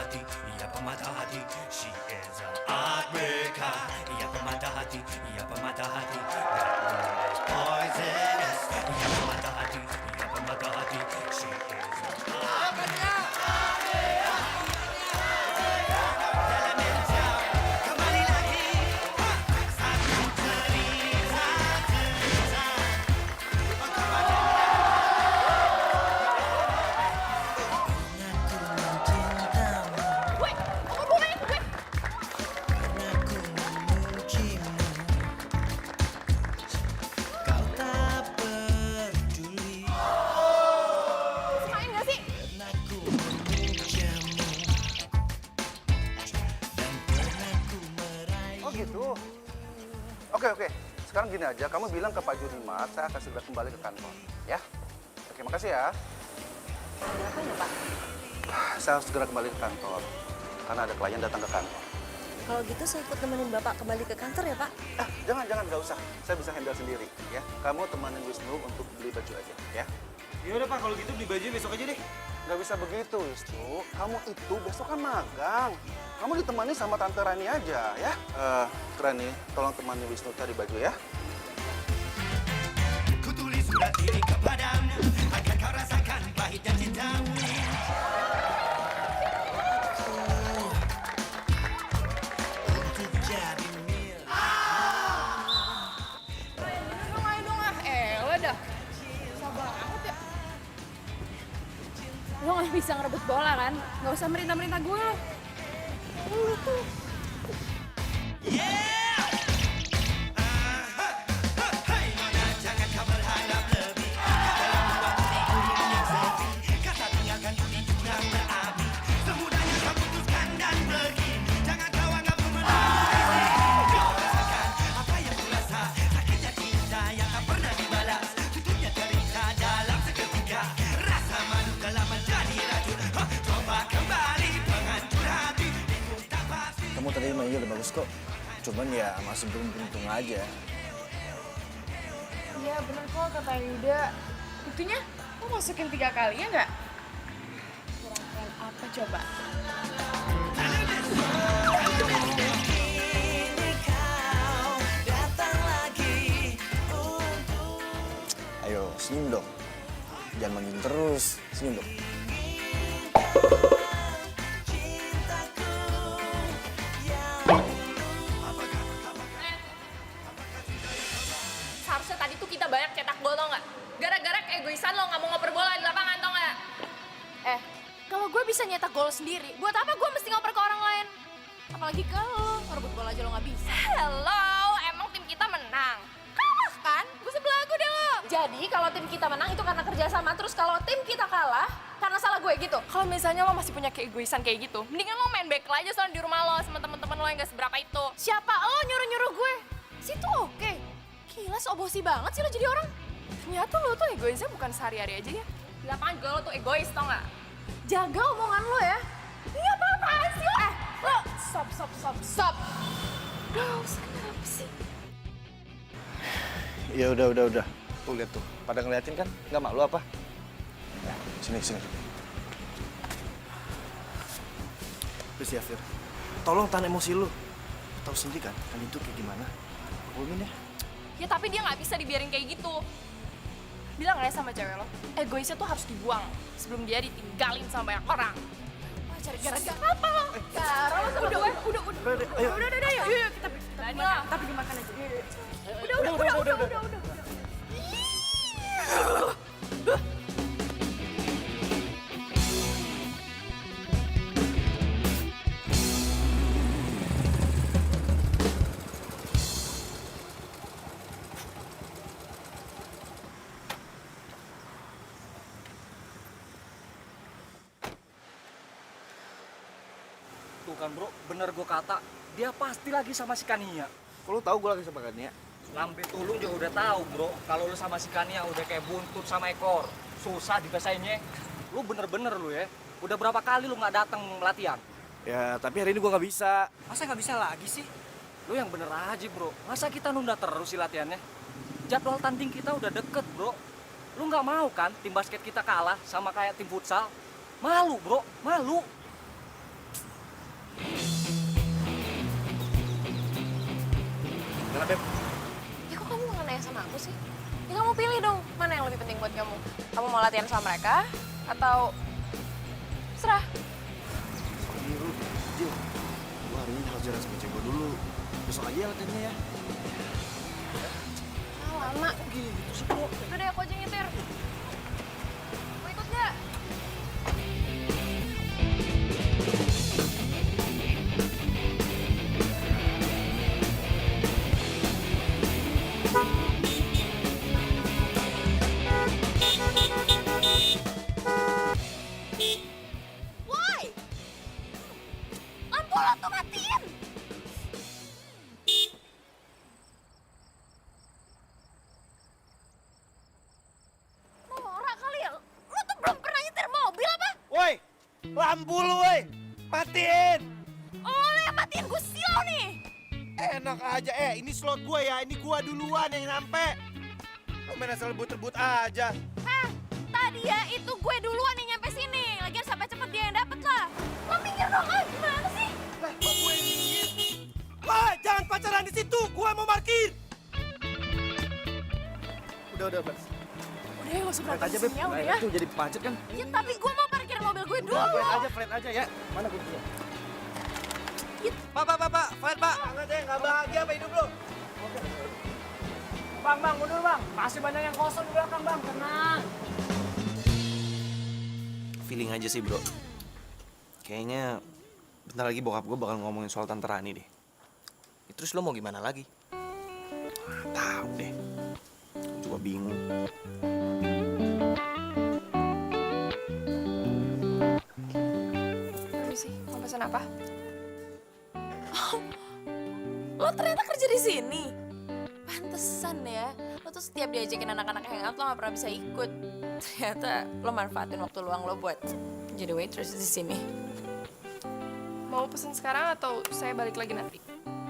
hati, ia pemata hati. She is a heartbreaker. Ia pemata hati, ia pemata hati. That girl is poisonous. Ia pemata hati, ia pemata hati. She is a kembali lagi. Satu cerita Woi, kamu bukain gue. Kau tak peduli. Main gak sih? Pernah ku memujamu dan pernah ku meraih. Oh gitu. Oke. Sekarang gini aja, kamu bilang ke Pak Junimat, saya akan segera kembali ke kantor. Ya? Oke, makasih ya. Kenapa ya, Pak? Saya harus segera kembali ke kantor. Karena ada klien datang ke kantor. Kalau gitu saya ikut nemenin Bapak kembali ke kantor ya, Pak? Jangan, nggak usah. Saya bisa handle sendiri. Ya, kamu temanin Wisnu untuk beli baju aja. Ya? Ya udah Pak, kalau gitu beli baju besok aja deh. Nggak bisa begitu, Wisnu. Kamu itu besok kan magang. Kamu ditemani sama Tante Rani aja, ya? Rani, tolong temani Wisnu cari baju ya. Ku tulis surat ini kepadamu agar kau rasakan pahitnya cintamu. Untuk jadi milik. Ayo dong ah. Lo dah. Susah banget ya. Lo gak bisa ngerebut bola kan? Gak usah merintah-merintah gue lo. Lu tuh. Hai nona, jangan kau berharap lebih. Dalam waktu minggu yang sepi, kata tinggalkan budi juga berapi. Semudahnya kau putuskan dan pergi. Jangan kau anggap ku menangis. Kau rasakan apa yang ku rasa. Sakitnya cinta yang tak pernah dibalas. Tutupnya cerita dalam seketika. Rasa malu telah menjadi racun. Coba kembali penghancur hati. Bingung tak pasti. Kamu tadi mainnya udah bagus kok. Cuman ya masih belum beruntung aja. Iya bener kok kata Yuda. Buktinya lo masukin 3 kali ya nggak? Kurang keren apa coba? Ayo, senyum dong. Jangan mangin terus. Senyum dong. Seharusnya tadi tuh kita banyak cetak gol tau nggak? Gara-gara keegoisan lo nggak mau ngoper bola di lapangan tau nggak? Kalau gue bisa nyetak gol sendiri, buat apa gue mesti ngoper ke orang lain? Apalagi ke lo, ngerebut bola aja lo nggak bisa. Hello, emang tim kita menang? Kalah kan? Gue sebelagu deh lo. Jadi kalau tim kita menang itu karena kerjasama, terus kalau tim kita kalah karena salah gue gitu. Kalau misalnya lo masih punya keegoisan kayak gitu, mendingan lo main back aja soalnya di rumah lo sama temen-temen lo yang gak seberapa itu. Siapa lo nyuruh-nyuruh gue? Situ oke. Gila, sobosi banget sih lo jadi orang. Ternyata lo tuh egoisnya bukan sehari-hari aja ya. Di lapangan juga lo tuh egois, tau gak? Jaga omongan lo ya. Ini apa-apaan sih lo? Lo stop. Bro, kenapa sih? Ya udah. Tuh lihat tuh. Pada ngeliatin kan? Nggak malu apa? Ya, sini. Terus ya, Fir. Tolong tahan emosi lu. Tahu sendiri kan itu kayak gimana? Ngomongin ya. Ya tapi dia nggak bisa dibiarin kayak gitu. Bilang aja sama cewek lo, egoisnya tuh harus dibuang sebelum dia ditinggalin sama banyak orang. Wah, cari gara-gara apa lo? Gara lo sama gue. Udah. Udah, yuk kita pergi makan aja. Udah. Tuh kan bro, bener gue kata, dia pasti lagi sama si Kania. Kok lu tahu gue lagi sama Kania? Lambe tulung juga udah tahu bro, kalau lu sama si Kania udah kayak buntut sama ekor. Susah dipesainnya. Lu bener-bener lu ya, udah berapa kali lu nggak datang latihan? Ya, tapi hari ini gue nggak bisa. Masa nggak bisa lagi sih? Lu yang bener aja bro, masa kita nunda terus sih latihannya? Jadwal tanding kita udah deket bro. Lu nggak mau kan tim basket kita kalah sama kayak tim futsal? Malu bro, malu. Kenapa, Beb? Ya kok kamu nggak nanya sama aku sih? Ya kamu pilih dong, mana yang lebih penting buat kamu? Kamu mau latihan sama mereka atau serah? Ini lu, Jil. Gua hari ini harus jalan sama cewek gua dulu. Besok aja ya latihannya ya. Ah, lama. Gitu sih, Bro. Udah deh, aku aja yang nyetir. Mau ikut nggak? Woi! Lampu lo tuh matiin! Norak kali ya? Lo tuh belum pernah nyetir mobil apa? Woi, lampu lu woi, matiin. Oh, lo yang matiin, gue silau nih! Enak aja, ini slot gua ya, ini gua duluan yang nyampe. Lu main asal rebut-rebut aja. Tadi ya itu gue duluan yang nyampe sini. Lagian sampai cepet dia yang dapet lah. Lo mikir dong, gimana sih? Lah, kok gue ingin? Pak, jangan pacaran di situ, gua mau parkir. Udah, Beb. Udah ya, gak usah Flat aja, berantem Beb. sini ya, udah Nah, ya. itu jadi macet kan. Ya tapi gue mau parkir mobil gue dulu. Flat aja ya. Mana kuncinya? Pak, flat pak. Enggak deh, nggak bahagia apa hidup lu? Bang, mundur bang. Masih banyak yang kosong di belakang bang, tenang. Feeling aja sih, bro. Kayaknya bentar lagi bokap gue bakal ngomongin soal Tante Rani deh. Ya, terus lo mau gimana lagi? Tahu deh. Gue juga bingung. Permisi, mau pesan apa? Oh, lo ternyata kerja di sini. Pantesan ya, lo tuh setiap diajakin anak-anak hangout lo gak pernah bisa ikut. Ternyata lo manfaatin waktu luang lo buat jadi waitress di sini. Mau pesen sekarang atau saya balik lagi nanti?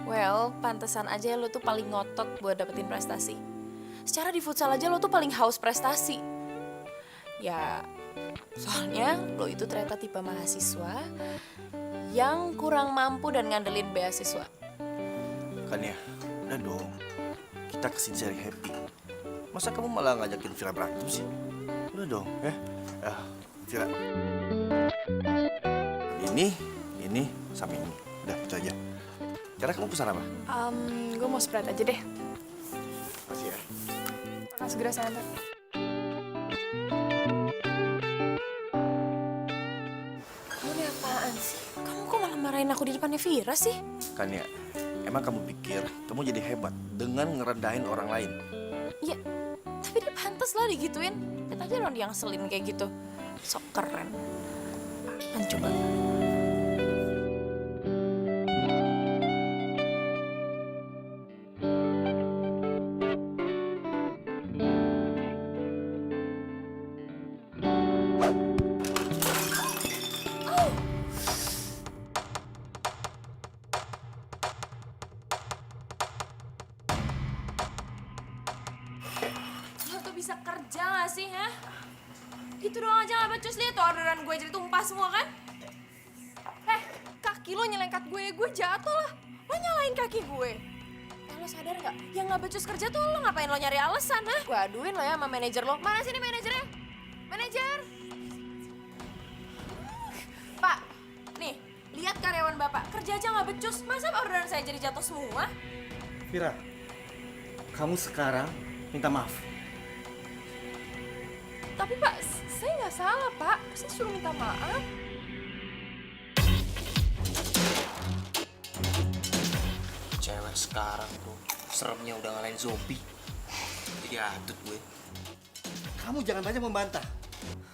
Well, pantesan aja lo tuh paling ngotot buat dapetin prestasi. Secara di futsal aja lo tuh paling haus prestasi. Ya, soalnya lo itu ternyata tipe mahasiswa yang kurang mampu dan ngandelin beasiswa. Kan ya, udah dong. Kita kesini cari happy. Masa kamu malah ngajakin Vira berantem sih? Udah dong, ya. Vira. Ini, sama ini. Udah, itu aja. Sekarang kamu pesan apa? Gue mau Sprite aja deh. Makasih ya. Akan segera saya antar. Kamu ini apaan sih? Kamu kok malah marahin aku di depannya Vira sih? Kan ya, emang kamu pikir kamu jadi hebat dengan ngerendahin orang lain? Ya, tapi dia pantas lah digituin. Lihat aja dong dia ngeselin kayak gitu. Sok keren. Apaan coba? Lo tuh bisa kerja gak sih, ha? Gitu doang aja gak becus, liat tuh orderan gue jadi tumpah semua kan? Kaki lo nyelengkat gue jatuh lah. Lo nyalain kaki gue. Lo sadar gak? Yang gak becus kerja tuh lo ngapain lo nyari alasan, ha? Gue aduin lo ya sama manajer lo. Mana sini manajernya? Manajer! Pak, nih, lihat karyawan bapak. Kerja aja gak becus. Masa orderan saya jadi jatuh semua? Vira, kamu sekarang minta maaf. Tapi Pak, saya nggak salah Pak. Saya suruh minta maaf. Cewek sekarang tuh seremnya udah ngalahin zombie. Jadi atut gue. Kamu jangan banyak membantah.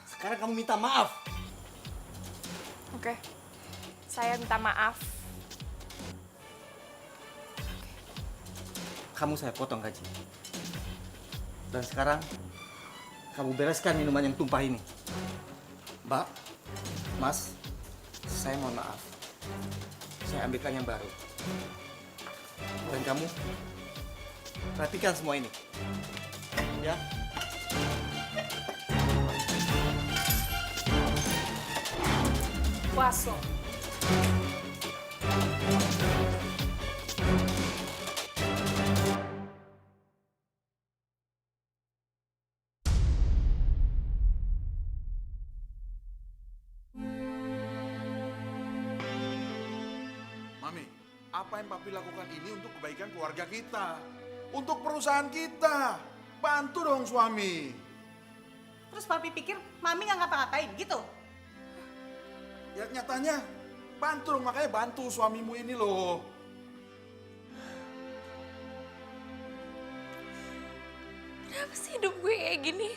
Sekarang kamu minta maaf. Oke, saya minta maaf. Kamu saya potong gaji. Dan sekarang kamu bereskan minuman yang tumpah ini. Mbak, Mas, saya mohon maaf. Saya ambilkan yang baru. Dan kamu perhatikan semua ini. Ya. Puas lo. Apa yang papi lakukan ini untuk kebaikan keluarga kita. Untuk perusahaan kita. Bantu dong suami. Terus papi pikir mami nggak ngapa-ngapain gitu? Ya nyatanya bantu dong, makanya bantu suamimu ini loh. Kenapa sih hidup gue kayak gini?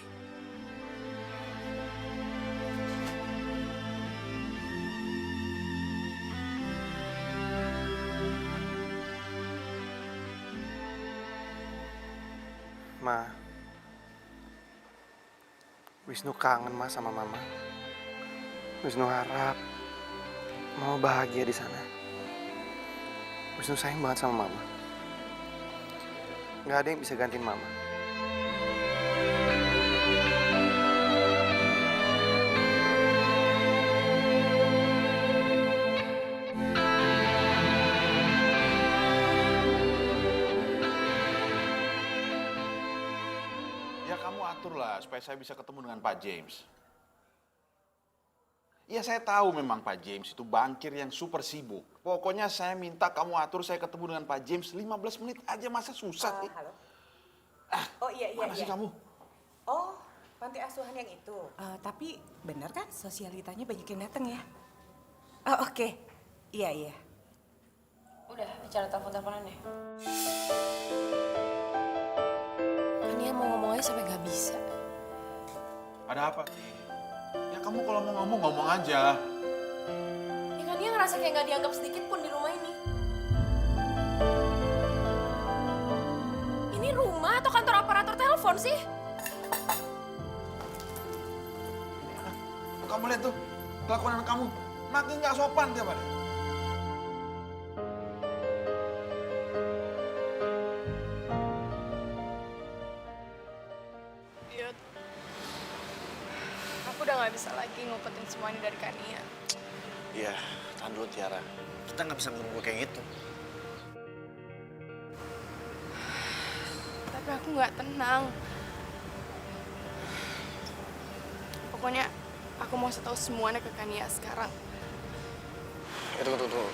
Ma, Wisnu kangen Ma sama Mama. Wisnu harap Mama bahagia di sana. Wisnu sayang banget sama Mama. Gak ada yang bisa gantiin Mama. Ya kamu aturlah supaya saya bisa ketemu dengan Pak James. Ya saya tahu memang Pak James itu bankir yang super sibuk. Pokoknya saya minta kamu atur saya ketemu dengan Pak James 15 menit aja, masa susah sih? Halo. Oh iya. Mana sih kamu? Oh, panti asuhan yang itu. Tapi benar kan sosialitanya banyak yang datang ya? Oh oke. Iya. Udah, bicara telepon-teleponan ya. Kan dia mau ngomong aja sampai gak bisa. Ada apa sih? Ya kamu kalau mau ngomong aja. Ya kan dia ngerasa kayak gak dianggap sedikit pun di rumah ini. Ini rumah atau kantor operator telepon sih? Kamu lihat tuh, kelakuan anak kamu. Makin nggak sopan tiap hari. Yud, aku udah nggak bisa lagi ngumpetin semua ini dari Kania. Iya, tahan dulu Tiara. Kita nggak bisa menunggu kayak gitu. Tapi aku nggak tenang. Pokoknya aku mau tahu semuanya ke Kania sekarang. Tunggu.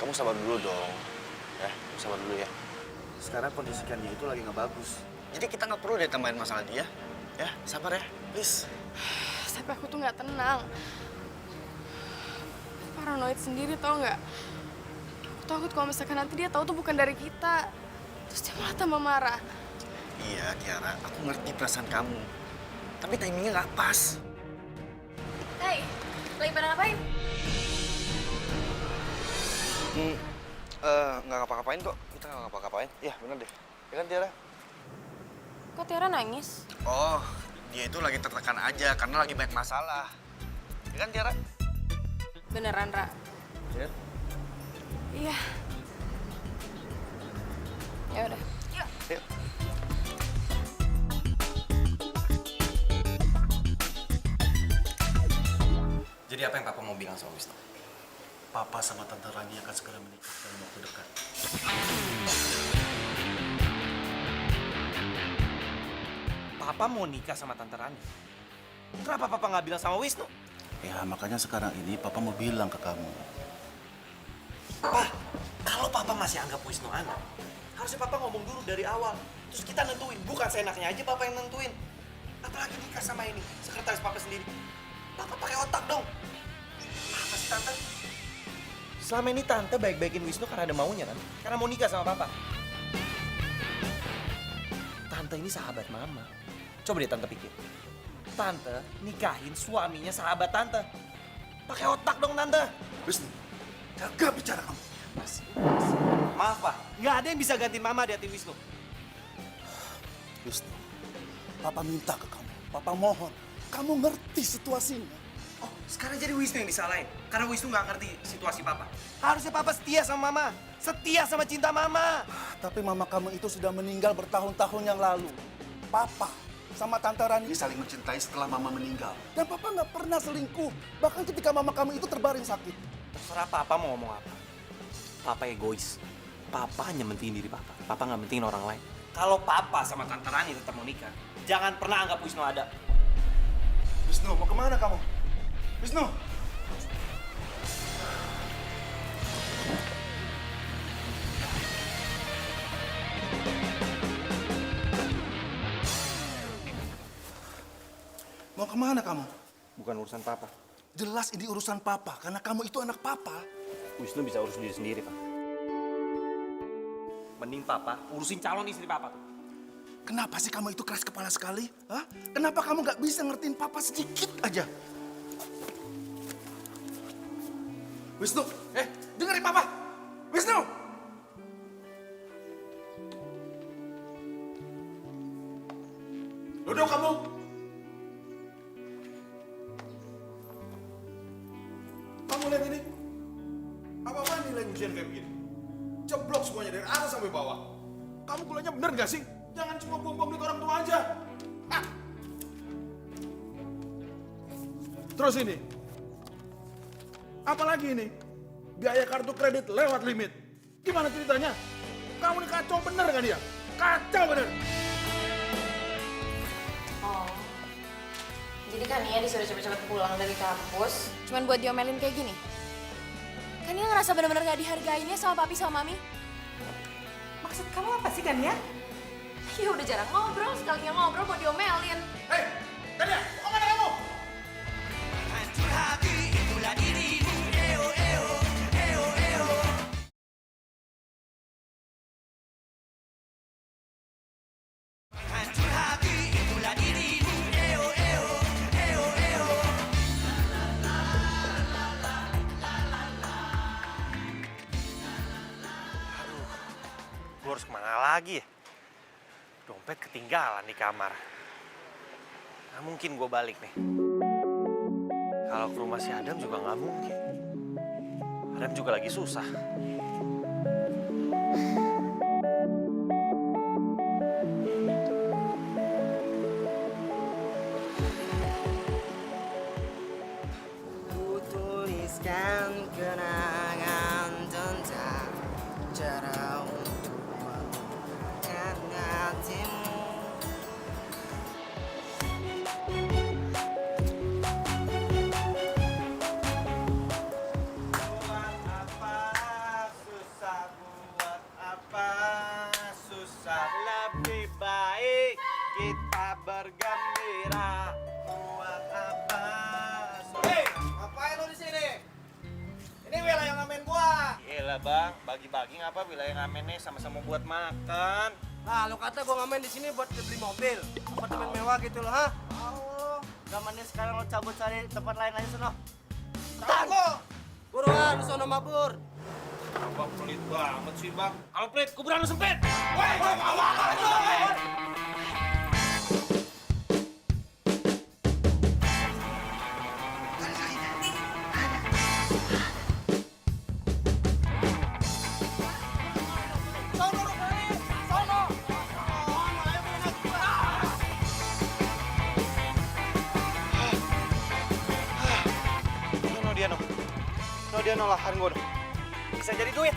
Kamu sabar dulu dong. Ya, sabar dulu ya. Sekarang kondisi Kania itu lagi nggak bagus. Jadi kita nggak perlu deh tambahin masalah dia. Ya, sabar ya, please. Tapi aku tuh nggak tenang. Paranoid sendiri tau nggak? Aku takut kalau misalkan nanti dia tahu tuh bukan dari kita. Terus dia malah tambah marah. Iya, Tiara, aku ngerti perasaan kamu. Tapi timingnya nggak pas. Hey, lagi pada ngapain? Nggak ngapa-ngapain kok. Kita nggak ngapa-ngapain. Iya, bener deh. Ya kan, Tiara? Kok Tiara nangis? Oh, dia itu lagi tertekan aja karena lagi banyak masalah. Ya kan, Tiara? Beneran, Ra? Ya. Iya. Ya udah. Yuk. Yuk. Jadi apa yang Papa mau bilang sama Wisnu? Papa sama Tante Rani akan segera menikah dalam waktu dekat. Papa mau nikah sama Tante Rani? Kenapa Papa nggak bilang sama Wisnu? Ya makanya sekarang ini Papa mau bilang ke kamu. Pak, kalau Papa masih anggap Wisnu anak, harusnya Papa ngomong dulu dari awal. Terus kita nentuin, bukan seenaknya aja Papa yang nentuin. Apalagi nikah sama ini, sekretaris Papa sendiri. Papa pakai otak dong. Apa sih Tante? Selama ini Tante baik-baikin Wisnu karena ada maunya kan? Karena mau nikah sama Papa. Tante ini sahabat Mama. Coba deh Tante pikir. Tante nikahin suaminya sahabat Tante. Pakai otak dong Tante. Wisnu, jaga bicara kamu. Maaf Pak, nggak ada yang bisa gantiin Mama di hati Wisnu. Wisnu, Papa minta ke kamu. Papa mohon, kamu ngerti situasinya. Oh, sekarang jadi Wisnu yang disalahin. Karena Wisnu nggak ngerti situasi Papa. Harusnya Papa setia sama Mama. Setia sama cinta Mama. Tapi mama kamu itu sudah meninggal bertahun-tahun yang lalu. Papa sama Tante Rani saling mencintai setelah mama meninggal. Dan Papa nggak pernah selingkuh. Bahkan ketika mama kamu itu terbaring sakit. Terserah Papa mau ngomong apa. Papa egois. Papa hanya mentingin diri Papa. Papa nggak mentingin orang lain. Kalau Papa sama Tante Rani tetap mau nikah, jangan pernah anggap Wisnu ada. Wisnu, mau kemana kamu? Wisnu! Mau kemana kamu? Bukan urusan papa. Jelas ini urusan papa, karena kamu itu anak papa. Wisnu bisa urus diri sendiri, Pak. Mending papa urusin calon istri papa tuh. Kenapa sih kamu itu keras kepala sekali? Hah? Kenapa kamu nggak bisa ngertiin papa sedikit aja? Wisnu, dengerin papa! Wisnu! Duduk kamu! Kamu lihat ini? Apa-apaan nilai ujian kayak begini? Ceblok semuanya dari atas sampai bawah. Kamu kuliahnya bener gak sih? Jangan cuma buang-buang duit orang tua aja. Ah. Terus ini. Apalagi ini? Biaya kartu kredit lewat limit. Gimana ceritanya? Kamu ini kacau bener kan dia? Kacau bener. Oh. Jadi kan Nia disuruh cepet-cepet pulang dari kampus cuman buat diomelin kayak gini? Kan Nia ngerasa bener-bener gak dihargainnya sama papi sama mami. Maksud kamu apa sih, kan ya? Ya udah jarang ngobrol, sekalinya ngobrol buat diomelin. Hei, Tania, mau kemana kamu? hancur hati itulah dirimu. Eo eo eo eo. Hancur hati itulah dirimu. Eo eo eo eo. Gue harus kemana lagi ya? Dompet ketinggalan di kamar. Nggak mungkin gue balik nih. Kalau ke rumah si Adam juga nggak mungkin. Adam juga lagi susah. Ku tuliskan kenangan tentang cara untuk melupakan hatimu. Buat apa susah, buat apa susah. Lebih baik kita bergembira. Buat apa susah. Hei, ngapain lu di sini? Ini wilayah ngamen gua. Gila bang, bagi-bagi ngapa wilayah ngamennya sama-sama buat makan. Nah, lu kata gua ngamen di sini buat beli mobil, apartemen mewah gitu loh, ha? Oh, zamannya sekarang lo cabut cari tempat lain aja sono. Tahan lo! Buruan, lu sono mabur. Abang pelit banget sih bang. Kalau pelit, kuburan lu sempit. Dia nolahan gue dong. Bisa jadi duit.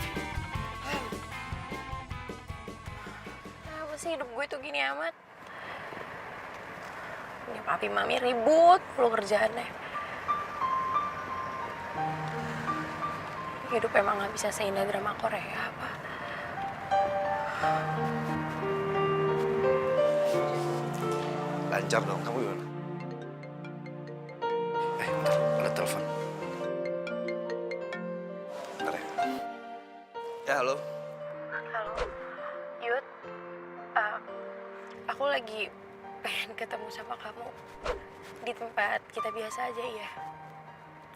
Kenapa sih hidup gue tuh gini amat? Ya papi mami ribut lu kerjaannya. Hidup emang gak bisa seindah drama Korea apa? Lancar dong, kamu gimana? Bentar, ada telepon. Bentar ya. Ya, halo. Halo, Yud. Aku lagi pengen ketemu sama kamu di tempat kita biasa aja ya.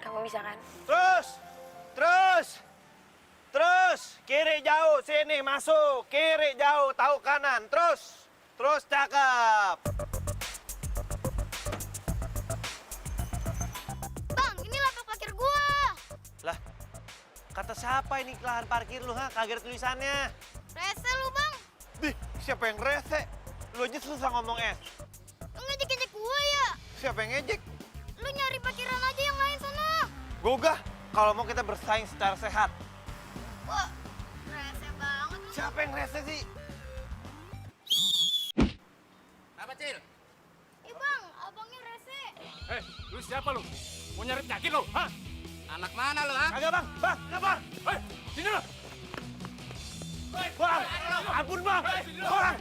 Kamu bisa kan? Terus, kiri jauh, sini masuk, kiri jauh, tahu kanan, terus cakep. Bang, ini lapak parkir gua. Lah, kata siapa ini lahan parkir lu, ha? Kaget tulisannya. Rese lu, Bang. Dih, siapa yang rese? Lu aja susah ngomong Lu ngejek-ngejek gua ya? Siapa yang ngejek? Lu nyari parkiran aja yang lain sana. Gugah, kalau mau kita bersaing secara sehat. Wah, rese banget lu. Siapa yang rese sih? Apa, Cil? Ih, Bang, abangnya rese. Lu siapa lu? Mau nyari penyakit lu, ha? Anak mana lu, ha? Kagak bang, enggak bang. Sini lu! Bang, ampun bang. Bang.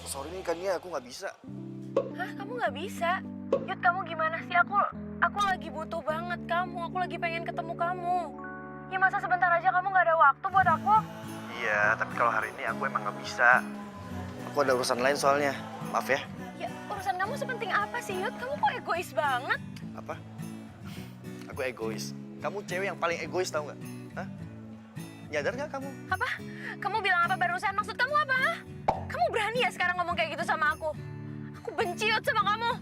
Sorry nih Kania, aku nggak bisa. Hah, kamu nggak bisa? Yud, kamu gimana sih? Aku lagi butuh banget kamu. Aku lagi pengen ketemu kamu. Ya masa sebentar aja kamu nggak ada waktu buat aku? Iya, tapi kalau hari ini aku emang nggak bisa. Aku ada urusan lain soalnya. Maaf ya. Ya, urusan kamu sepenting apa sih, Yud? Kamu kok egois banget? Apa? Aku egois. Kamu cewek yang paling egois tau nggak? Hah? Nyadar nggak kamu? Apa? Kamu bilang apa barusan? Maksud kamu apa? Hah? Kamu berani ya sekarang ngomong kayak gitu sama aku? Aku benci, Yud, sama kamu.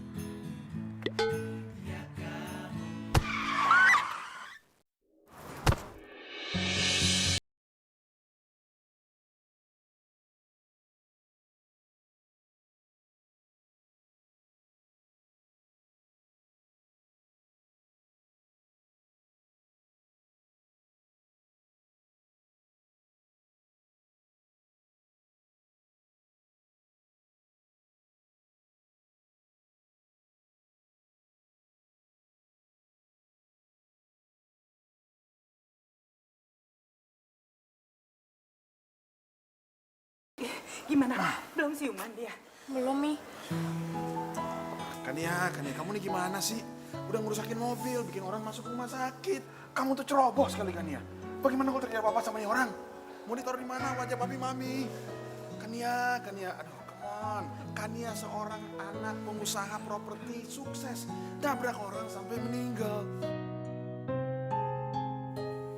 Gimana? Belum siuman dia? Belum, Mi. Kania, kamu nih gimana sih? Udah ngerusakin mobil, bikin orang masuk rumah sakit. Kamu tuh ceroboh sekali Kania. Bagaimana kalau terjadi apa-apa sama nih orang? Mau ditaruh di mana wajah papi mami? Kania, aduh come on. Kania seorang anak pengusaha properti sukses. Nabrak orang sampai meninggal.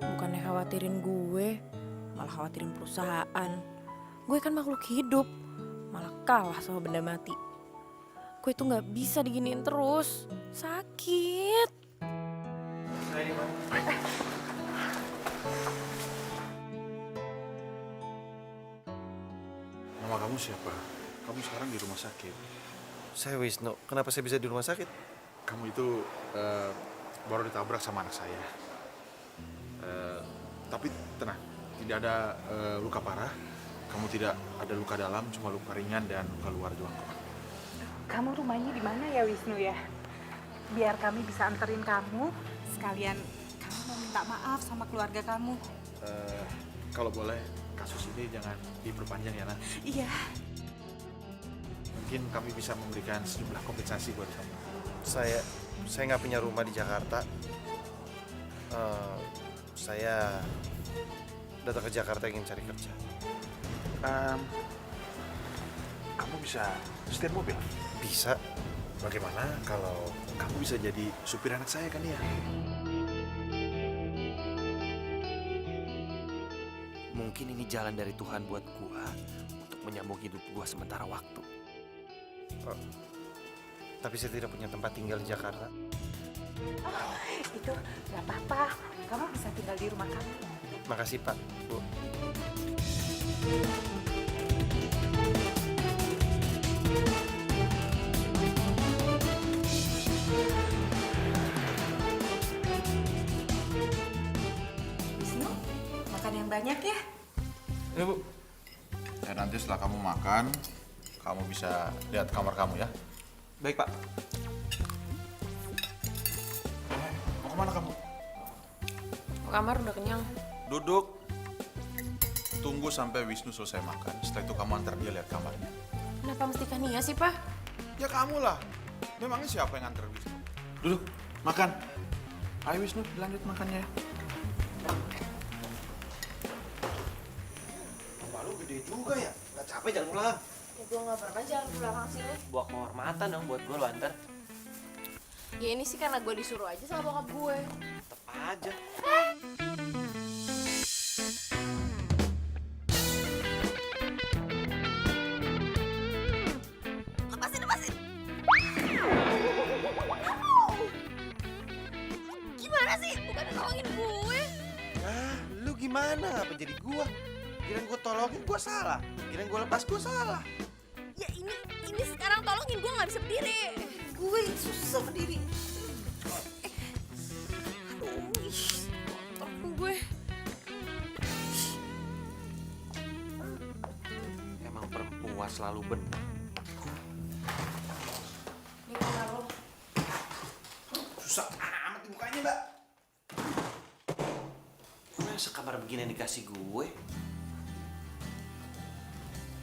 Bukannya khawatirin gue, malah khawatirin perusahaan. Gue kan makhluk hidup, malah kalah sama benda mati. Gue tuh gak bisa diginiin terus, sakit. Nama kamu siapa? Kamu sekarang di rumah sakit. Saya Wisnu. Kenapa saya bisa di rumah sakit? Kamu itu baru ditabrak sama anak saya. Tapi tenang, tidak ada luka parah. Kamu tidak ada luka dalam, cuma luka ringan dan luka luar doang kok. Kamu rumahnya di mana ya Wisnu ya? Biar kami bisa anterin kamu, sekalian kamu mau minta maaf sama keluarga kamu. Kalau boleh, kasus ini jangan diperpanjang ya, Nak. Iya. Mungkin kami bisa memberikan sejumlah kompensasi buat kamu. Saya nggak punya rumah di Jakarta. Saya datang ke Jakarta ingin cari kerja. Kamu bisa setir mobil? Bisa. Bagaimana kalau kamu bisa jadi supir anak saya kan ya? Mungkin ini jalan dari Tuhan buat gua untuk menyambung hidup gua sementara waktu. Tapi saya tidak punya tempat tinggal di Jakarta. Oh, itu nggak apa-apa. Kamu bisa tinggal di rumah kamu. Makasih Pak, Bu. Wisnu, makan yang banyak ya. Ya Bu. Ya nanti setelah kamu makan, kamu bisa lihat kamar kamu ya. Baik Pak. Mau kemana kamu? Ke kamar udah kenyang. Duduk. Tunggu sampai Wisnu selesai makan. Setelah itu kamu antar dia lihat kamarnya. Kenapa mesti Kania sih, Pak? Ya kamu lah. Memangnya siapa yang antar Wisnu? Duduk, makan. Ayo Wisnu, lanjut makannya. Rumah lu gede juga ya? Gak capek jalan pulang? Ya gue gak pernah jalan ke belakang sini. Buat kehormatan dong buat gue lu antar. Ya ini sih karena gue disuruh aja sama bokap gue. Tetep aja. Lepasin. Gimana sih? Bukan nolongin gue. Ah, lu gimana? Apa jadi gua? Kirain gua tolongin gua salah. Kirain gua lepas gua salah. Ya ini sekarang tolongin gue gak bisa berdiri. Gue susah berdiri. Aduh, kotor gue. Emang perempuan selalu benar. Ini kamar lo. Susah amat dibukanya, Mbak. masa kamar begini yang dikasih gue?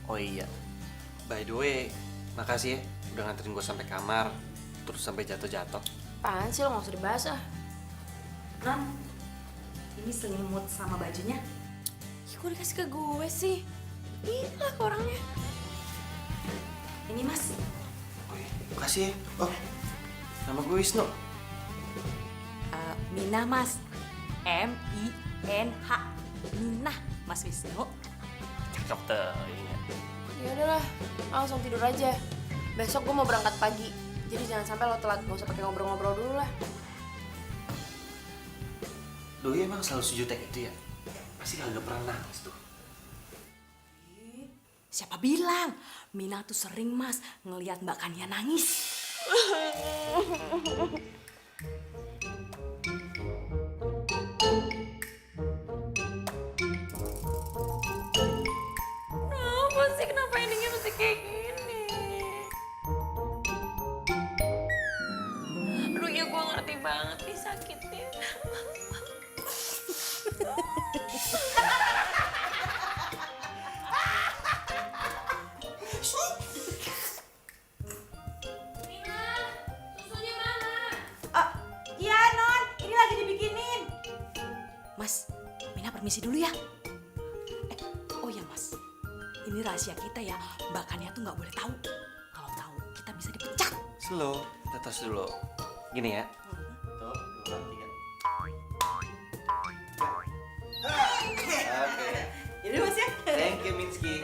Oh iya, by the way, makasih ya udah nganterin gue sampai kamar, terus sampai jatuh-jatuh. Apaan sih lo, gak usah dibahas ah. Non, ini selimut sama bajunya. Ya kok dikasih ke gue sih? Gila ke orangnya. Ini Mas. Oh iya, makasih ya. Oh, nama gue Wisnu. Minah Mas. M-I-N-H. Minah Mas Wisnu. Cocok tuh, iya. Ya udahlah, langsung tidur aja. Besok gue mau berangkat pagi. Jadi jangan sampai lo telat, gak usah pakai ngobrol-ngobrol dulu lah. Doi emang selalu sejutek itu ya? Pasti kagak pernah nangis tuh. Siapa bilang? Minah tuh sering Mas ngelihat Mbak Kania nangis. Kenapa sih? Kenapa endingnya mesti kayak gini? Aduh ya gue ngerti banget nih sakitnya. Iya Non, ini lagi dibikinin. Mas, Minah permisi dulu ya. Oh ya Mas, ini rahasia kita ya. Mbak Kania tuh nggak boleh tahu. Kalau tahu kita bisa dipecat. Slow, kita tos dulu. Gini ya. Tuh, 2, 3. Oke. Jadi Mas ya. Thank you, Minsky.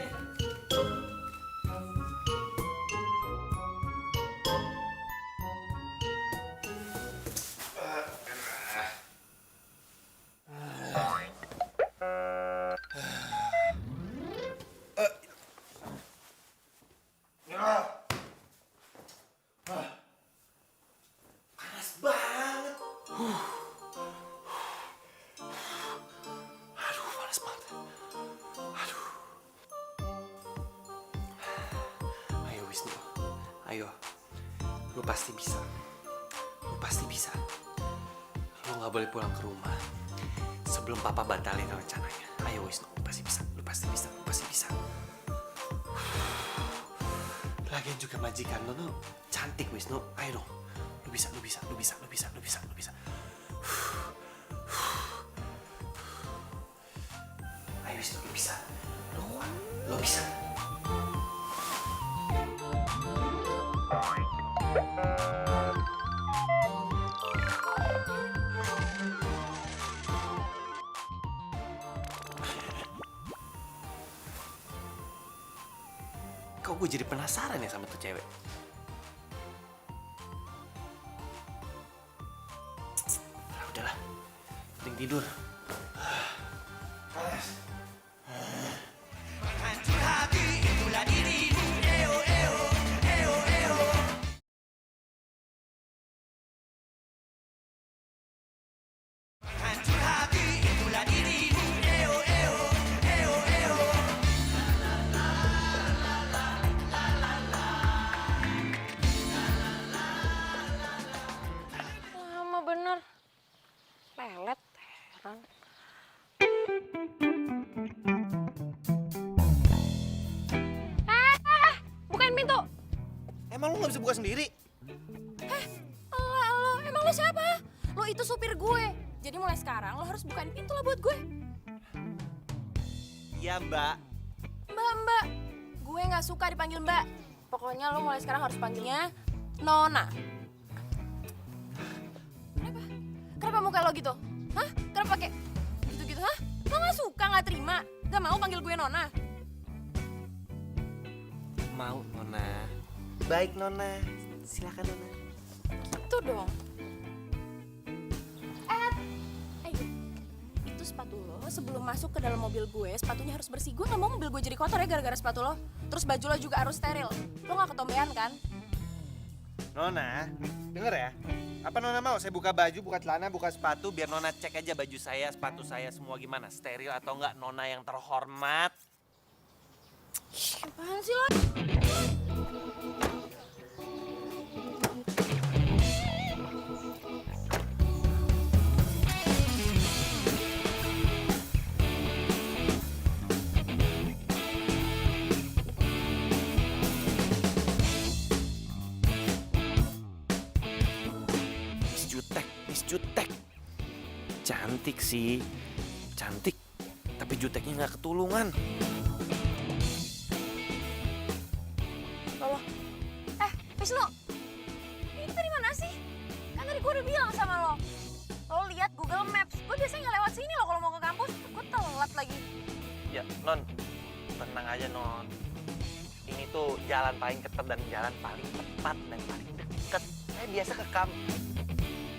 Panas banget. Aduh, panas banget. Aduh. Ayo Wisnu, ayo. Lu pasti bisa. Lu pasti bisa. Lu nggak boleh pulang ke rumah sebelum papa batalin rencananya. Ayo Wisnu, lu pasti bisa. Lu pasti bisa. Lu pasti bisa. Lagian juga majikan lu tuh cantik Wisnu. Ayo dong. Lu bisa, lu bisa, lu bisa, lu bisa, lu bisa, lu bisa. Ayo Wisnu, lu bisa. Lu kuat. Lu bisa. Kok gue jadi penasaran ya sama tuh cewek? Nah, udahlah, penting tidur. Hancur hati itulah dirimu. Eo eo eo eo. Hancur hati itulah dirimu. Eo eo eo eo. Lama bener. Pelet, heran. Bukain pintu. Emang lu gak bisa buka sendiri? Lo, emang lo siapa? Lo itu supir gue. Jadi mulai sekarang lo harus bukain pintu lah buat gue. Iya mbak. Mbak. Gue gak suka dipanggil mbak. Pokoknya lo mulai sekarang harus panggilnya Nona. Kenapa muka lo gitu? Hah? Kenapa pakai gitu-gitu, hah? Lo gak suka, gak terima? Gak mau panggil gue Nona? Mau Nona. Baik Nona. Silakan Nona. Gitu dong. Itu sepatu lo sebelum masuk ke dalam mobil gue, sepatunya harus bersih. Gue gak mau mobil gue jadi kotor ya gara-gara sepatu lo. Terus baju lo juga harus steril. Lo gak ketombean kan? Nona, denger ya. Apa Nona mau saya buka baju, buka celana, buka sepatu biar Nona cek aja baju saya, sepatu saya semua gimana, steril atau enggak, Nona yang terhormat. Apaan sih lo? Jutek. Cantik sih, cantik. Tapi juteknya nggak ketulungan. Loh, Wisnu, ini kita di mana sih? Kan tadi gue udah bilang sama lo. Lo lihat Google Maps, gue biasanya nggak lewat sini loh kalau mau ke kampus. Gue telat lagi. Ya, Non, tenang aja, Non. Ini tuh jalan paling ketat dan jalan paling tepat dan paling deket. Saya biasa ke kampung.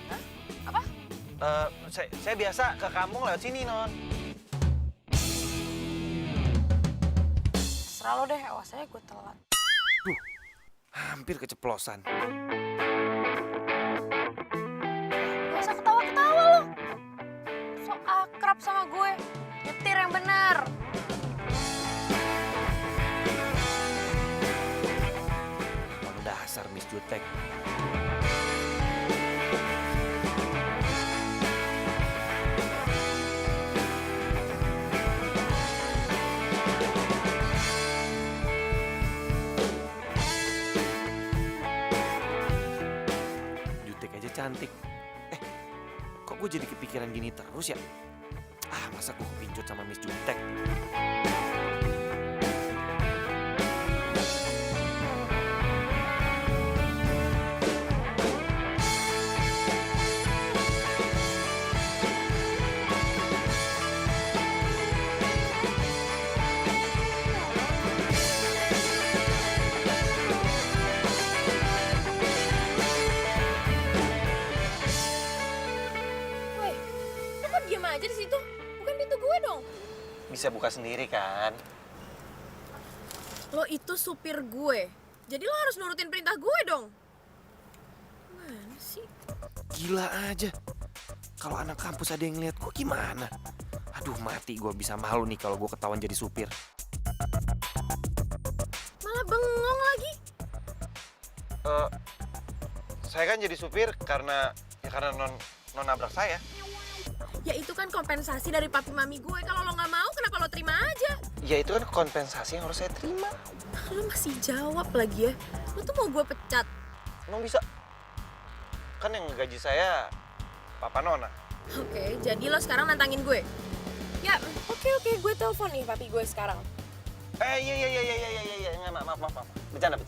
Hah? Apa? Saya biasa ke kampung lewat sini, Non. Terserah lo deh, awas aja gue telat. Hampir keceplosan. Gak usah ketawa-ketawa lo. So akrab sama gue. Nyetir yang benar. Emang dasar Miss Jutek. Jutek aja cantik. Kok gue jadi kepikiran gini terus ya? Masa gue kepincut sama Miss Jutek? Woi, lo kok diem aja di situ? Bukan pintu gue dong. Bisa buka sendiri kan? Lo itu supir gue. Jadi lo harus nurutin perintah gue dong. Mana sih? Gila aja. Kalau anak kampus ada yang ngeliat gue gimana? Aduh, mati gue bisa malu nih kalau gue ketahuan jadi supir. Malah bengong lagi. Saya kan jadi supir karena non nabrak saya. Ya itu kan kompensasi dari papi mami gue. Kalau lo nggak mau, kenapa lo terima aja? Ya itu kan kompensasi yang harus saya terima. Lo masih jawab lagi ya. Lo tuh mau gue pecat. Emang bisa? Kan yang gaji saya Papa Nona. Oke, jadi lo sekarang nantangin gue. Ya, oke, gue telepon nih papi gue sekarang. Iya. Nggak, maaf. Bercanda.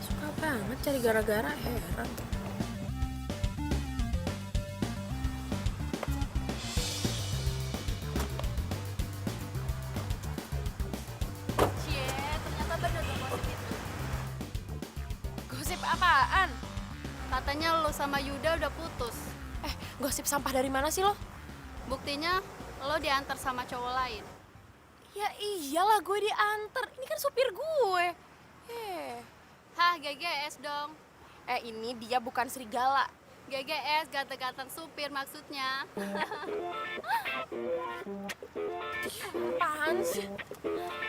Suka banget cari gara-gara, heran. Cie, ternyata bener dong gosip itu. Gosip apaan? Katanya lo sama Yuda udah putus. Gosip sampah dari mana sih lo? Buktinya lo diantar sama cowok lain. Ya iyalah gue diantar. Ini kan supir gue. Hah, GGS dong. Ini dia bukan serigala. GGS, ganteng-ganteng supir maksudnya. Apaan sih?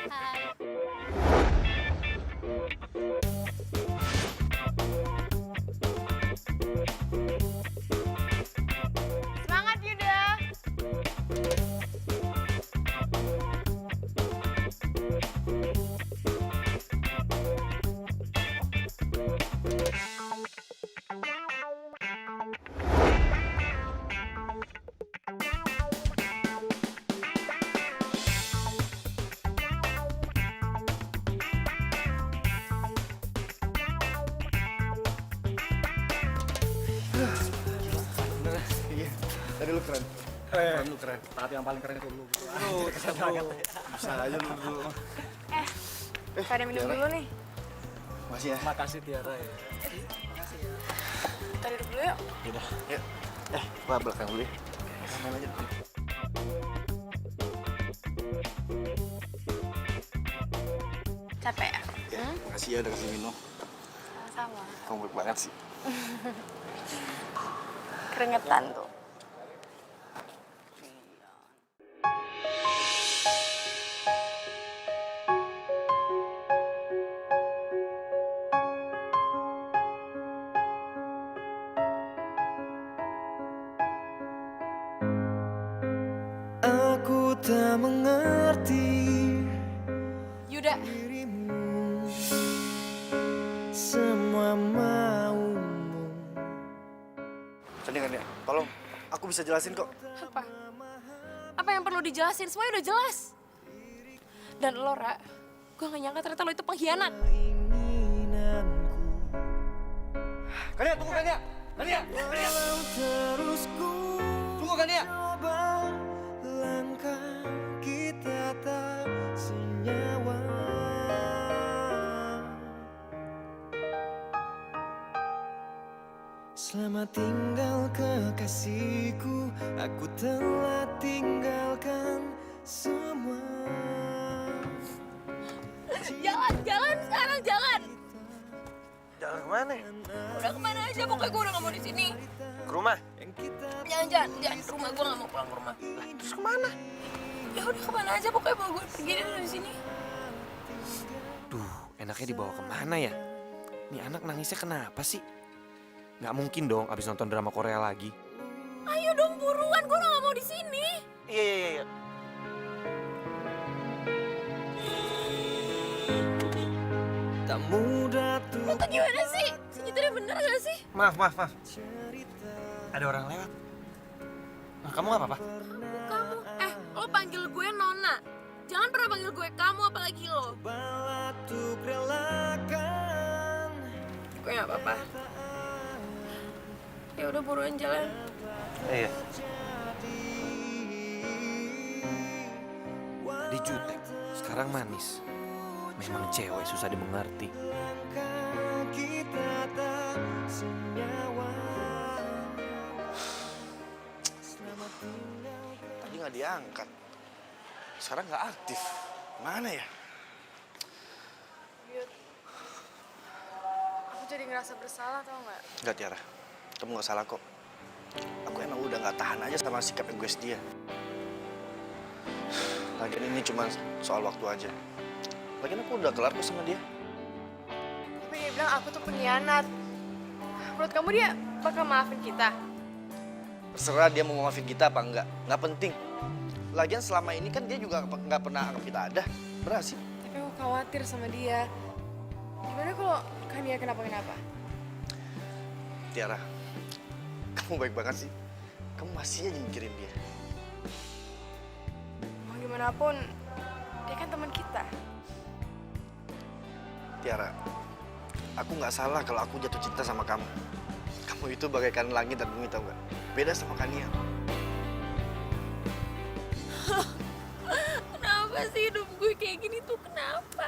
Hai. Semangat Yuda. Tadi lu keren. Lu keren. Tapi yang paling keren itu lu. Keren banget. Bisa aja lu dulu. Pada minum dulu nih. Makasih ya. Makasih Tiara ya. Kita duduk dulu yuk. Yaudah. Yuk. Gua belakang dulu ya. Main aja. Capek ya? Ya, makasih ya udah kasih minum. Sama-sama. Kamu baik banget sih. Keringetan tuh. Aku tak mengerti Yuda, Aku bisa jelasin kok. Apa? Apa yang perlu dijelasin? Semuanya udah jelas. Dan lo, Ra, gue gak nyangka ternyata lo itu pengkhianat. Kania, tunggu Kania! Kania! Kania! Tunggu Kania! Langkah kita tak senyawa. Selamat tinggal kekasihku, aku telah tinggalkan semua. Jalan sekarang, jalan. Jalan kemana? Udah kemana aja, pokoknya gue udah gak mau di sini. Ke rumah? Jangan ke rumah, gue gak mau pulang ke rumah. Lah, terus kemana? Ya udah kemana aja, pokoknya mau gue pergi dari sini. Duh, enaknya dibawa kemana ya? Nih anak nangisnya kenapa sih? Nggak mungkin dong abis nonton drama Korea lagi. Ayo dong buruan, gue udah gak mau di sini. Iya. Tak mudah tuh. Lo tuh gimana sih? Senyetirnya bener gak sih? Maaf. Ada orang lewat. Nah, kamu nggak apa-apa? Kamu, lo panggil gue Nona. Jangan pernah panggil gue kamu, apalagi lo. Gue gak apa-apa. Ya udah buruan jalan. Iya. Tadi jutek, sekarang manis. Memang cewek susah dimengerti. Tadi nggak diangkat. Sekarang nggak aktif. Mana ya? Aku jadi ngerasa bersalah, tau nggak? Nggak, Tiara. Kamu nggak salah kok. Aku emang udah nggak tahan aja sama sikap egois dia. Lagian ini cuma soal waktu aja. Lagian aku udah kelar kok sama dia. Tapi dia bilang aku tuh pengkhianat. Menurut kamu dia bakal maafin kita? Terserah dia mau maafin kita apa enggak. Nggak penting. Lagian selama ini kan dia juga nggak pernah anggap kita ada. Benar sih? Tapi aku khawatir sama dia. Gimana kalau Kania kenapa-kenapa? Tiara, kamu baik banget sih. Kamu masih aja mikirin dia. Mau gimana pun, dia kan teman kita. Tiara, aku nggak salah kalau aku jatuh cinta sama kamu. Kamu itu bagaikan langit dan bumi, tau nggak? Beda sama Kania. Kenapa sih hidup gue kayak gini tuh? Kenapa?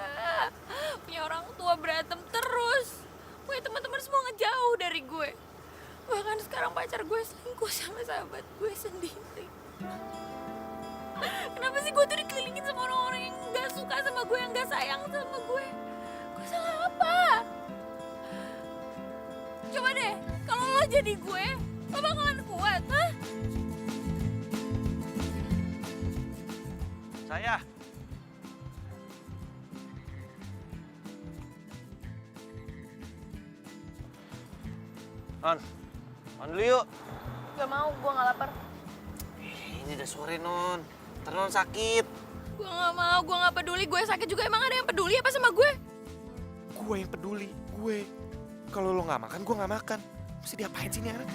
Punya orang tua berantem terus. Punya teman-teman semua ngejauh dari gue. Bahkan sekarang pacar gue selingkuh sama sahabat gue sendiri. Kenapa sih gue tuh dikelilingin sama orang-orang yang gak suka sama gue, yang gak sayang sama gue? Gue salah apa? Coba deh, kalau lo jadi gue, lo bakalan kuat, hah? Saya. On dulu yuk. Gak mau, gue gak lapar. Ini udah sore, Non. Ntar Non sakit. Gue gak mau, gue gak peduli. Gue sakit juga, emang ada yang peduli apa sama gue? Gue yang peduli, gue. Kalau lo nggak makan, gue nggak makan. Mesti diapain sih nih anak?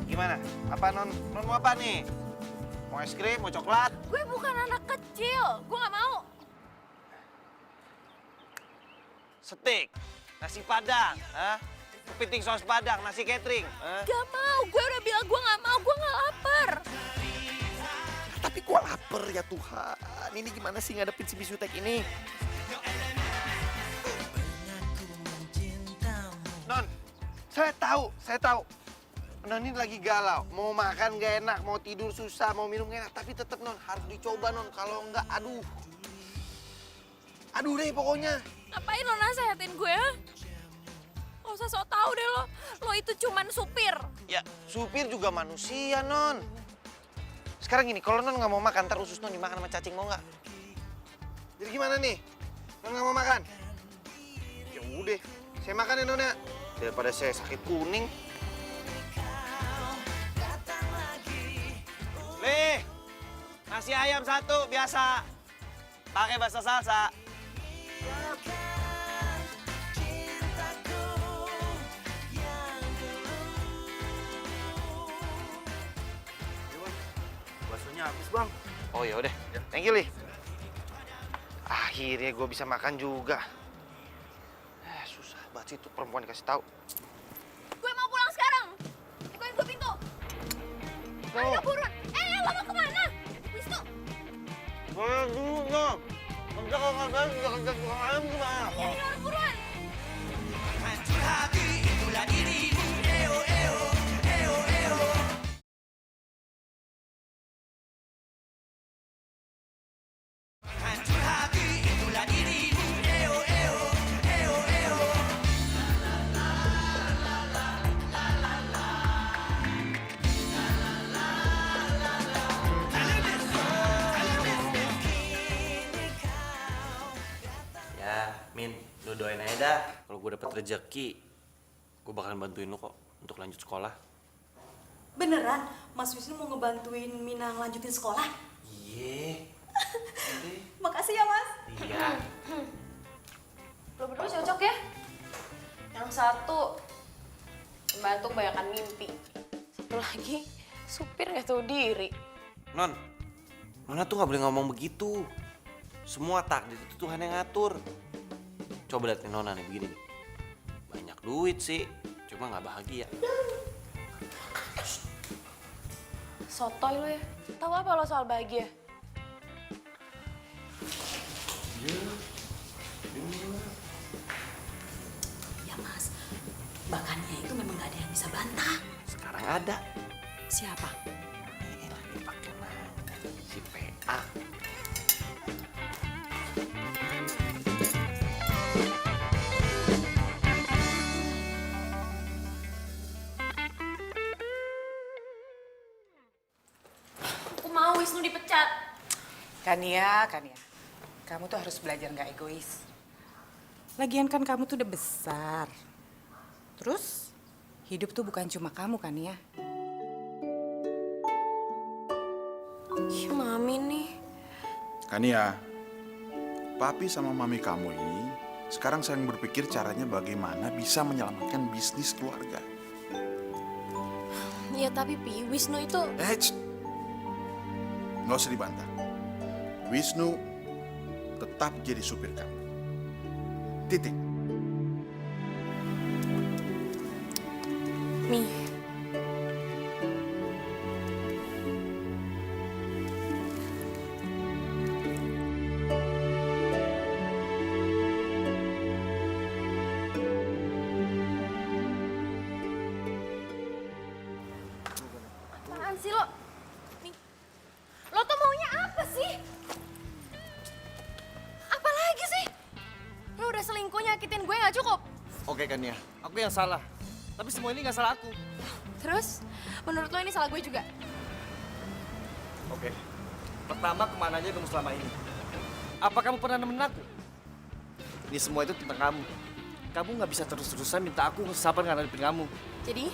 Gimana? Apa Non mau apa nih? Mau es krim, mau coklat? Gue bukan anak kecil, gue gak mau. Steak, nasi padang, kepiting saus padang, nasi catering. Gak mau, gue udah bilang gue gak mau, gue gak lapar. Tapi gue lapar ya Tuhan. Ini gimana sih ngadepin si bisu tek ini? Non, saya tahu. Non ini lagi galau. Mau makan gak enak, mau tidur susah, mau minum gak enak. Tapi tetap Non, harus dicoba Non. Kalau enggak, aduh. Aduh deh pokoknya. Ngapain lo nasehatin gue, ha? Gak usah sok tau deh lo. Lo itu cuman supir. Ya, supir juga manusia Non. Sekarang gini, kalau Non nggak mau makan, ntar usus Non dimakan sama cacing, mau nggak? Jadi gimana nih? Non nggak mau makan? Ya udah, saya makan ya Non ya. Daripada saya sakit kuning. Leh, nasi ayam satu biasa. Pakai bahasa salsa. waktunya habis, Bang. Oh ya udah, thank you Li. Akhirnya gue bisa makan juga. Susah banget sih tuh perempuan dikasih tahu. Gue mau pulang sekarang. Bukain gue pintu. Ayo buruan. Lo mau kemana? Wisnu. Boleh dulu dong. Nanti kalau nggak ada, jangan tukang ayam gimana? Ini orang buruan. Hancur hati itulah dirimu. Eo eo eo eo. Hancur hati itulah dirimu. Eo eo eo eo. Ya, Min, lu doain aja dah. Kalau gue dapet rezeki, gue bakalan bantuin lu kok untuk lanjut sekolah. Beneran, Mas Wisnu mau ngebantuin Mina ngelanjutin sekolah? Iya. Makasih ya, Mas. Iya. Lo berdua cocok ya. Yang satu pembantu kebanyakan mimpi. Satu lagi, supir nggak tahu diri. Nona tuh nggak boleh ngomong begitu. Semua takdir itu Tuhan yang ngatur. Coba lihat nih Nona nih begini nih. Banyak duit sih, cuma nggak bahagia. Sotoy lo ya. Tahu apa lo soal bahagia? Ya, Mas. Bakannya itu memang gak ada yang bisa bantah. Sekarang ada. Siapa? Elah dipakai nanya si PA. Aku mau Wisnu dipecat. Kania, kamu tuh harus belajar nggak egois. Lagian kan kamu tuh udah besar. Terus, hidup tuh bukan cuma kamu, Kania. Ih, Mami nih. Kania, papi sama mami kamu ini sekarang sedang berpikir caranya bagaimana bisa menyelamatkan bisnis keluarga. Ya tapi Pi, Wisnu itu... Nggak usah dibantah. Wisnu tetap jadi supir kamu. Titik. Mi. Apaan sih lo? Nih. Lo tuh maunya apa sih? Apa lagi sih? Lo udah selingkuh nyakitin gue nggak cukup? Oke, Kania. Aku yang salah. Tapi semua ini nggak salah aku. Terus, menurut lo ini salah gue juga? Oke. Pertama, kemana aja kamu selama ini? Apa kamu pernah nemenin aku? Ini semua itu tentang kamu. Kamu nggak bisa terus-terusan minta aku sabar ngadepin kamu. Jadi,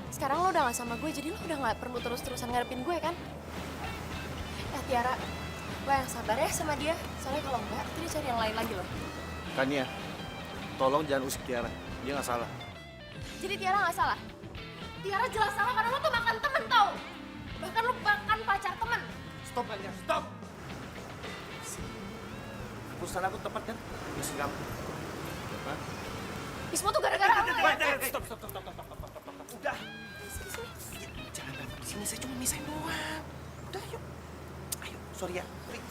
sekarang lo udah gak sama gue, jadi lo udah gak perlu terus-terusan ngadepin gue kan? Ya Tiara, lo yang sabar ya sama dia. Soalnya kalau enggak, dia cari yang lain lagi loh. Kania, tolong jangan usik Tiara. Dia nggak salah. Jadi Tiara gak salah? Tiara jelas salah karena lo tuh makan temen tau. Bahkan lo makan pacar temen. Stop, Kania, stop! Keputusan aku tepat kan? Usik kamu. Hah? Ini semua tuh gara-gara lo ya. Stop. Udah. Jangan berantem di sini, saya cuma misahin doang. Udah, yuk. Ayo, sorry ya. Ayo.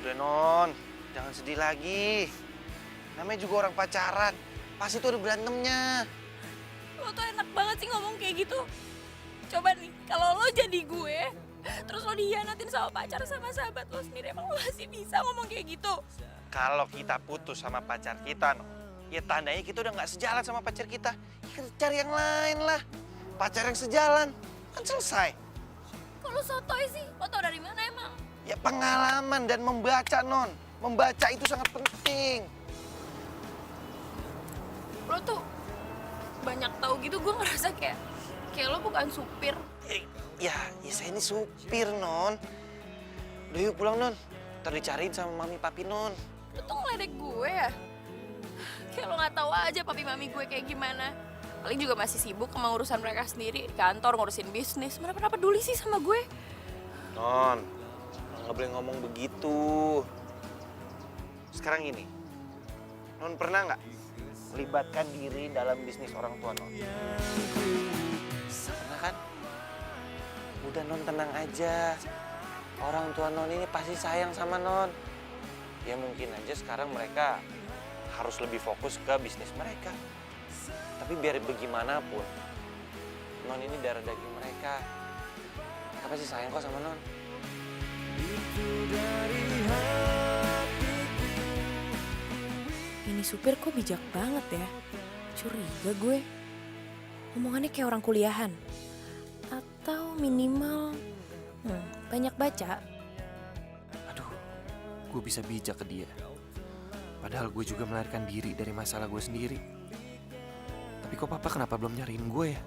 Udah Non, jangan sedih lagi. Namanya juga orang pacaran, pasti tuh ada berantemnya. Lo tuh enak banget sih ngomong kayak gitu. Coba nih, kalau lo jadi gue, terus lo dihianatin sama pacar sama sahabat lo sendiri, emang lo masih bisa ngomong kayak gitu? Kalau kita putus sama pacar kita, no, ya tandanya kita udah nggak sejalan sama pacar kita. Ya, cari yang lain lah, pacar yang sejalan, kan selesai. Kok lo sotoy sih? Lo tau dari mana emang? Ya pengalaman dan membaca, Non. Membaca itu sangat penting. Lo tuh banyak tahu gitu, gue ngerasa kayak lo bukan supir. Ya saya ini supir, Non. Udah yuk pulang, Non. Ntar dicariin sama mami papi Non. Lu tuh ngeledek gue ya? Kayak lo gak tahu aja papi mami gue kayak gimana. Paling juga masih sibuk sama urusan mereka sendiri di kantor, ngurusin bisnis. Mana pernah peduli sih sama gue? Non, nggak boleh ngomong begitu. Sekarang ini, Non pernah nggak melibatkan diri dalam bisnis orang tua Non? Pernah kan? Udah Non tenang aja. Orang tua Non ini pasti sayang sama Non. Ya mungkin aja sekarang mereka harus lebih fokus ke bisnis mereka. Tapi biar bagaimanapun, Non ini darah daging mereka. Mereka pasti sayang kok sama Non. Ini supir kok bijak banget ya? Curiga gue. Omongannya kayak orang kuliahan. Atau minimal banyak baca. Aduh, gue bisa bijak ke dia. Padahal gue juga melarikan diri dari masalah gue sendiri. Tapi kok papa kenapa belum nyariin gue ya?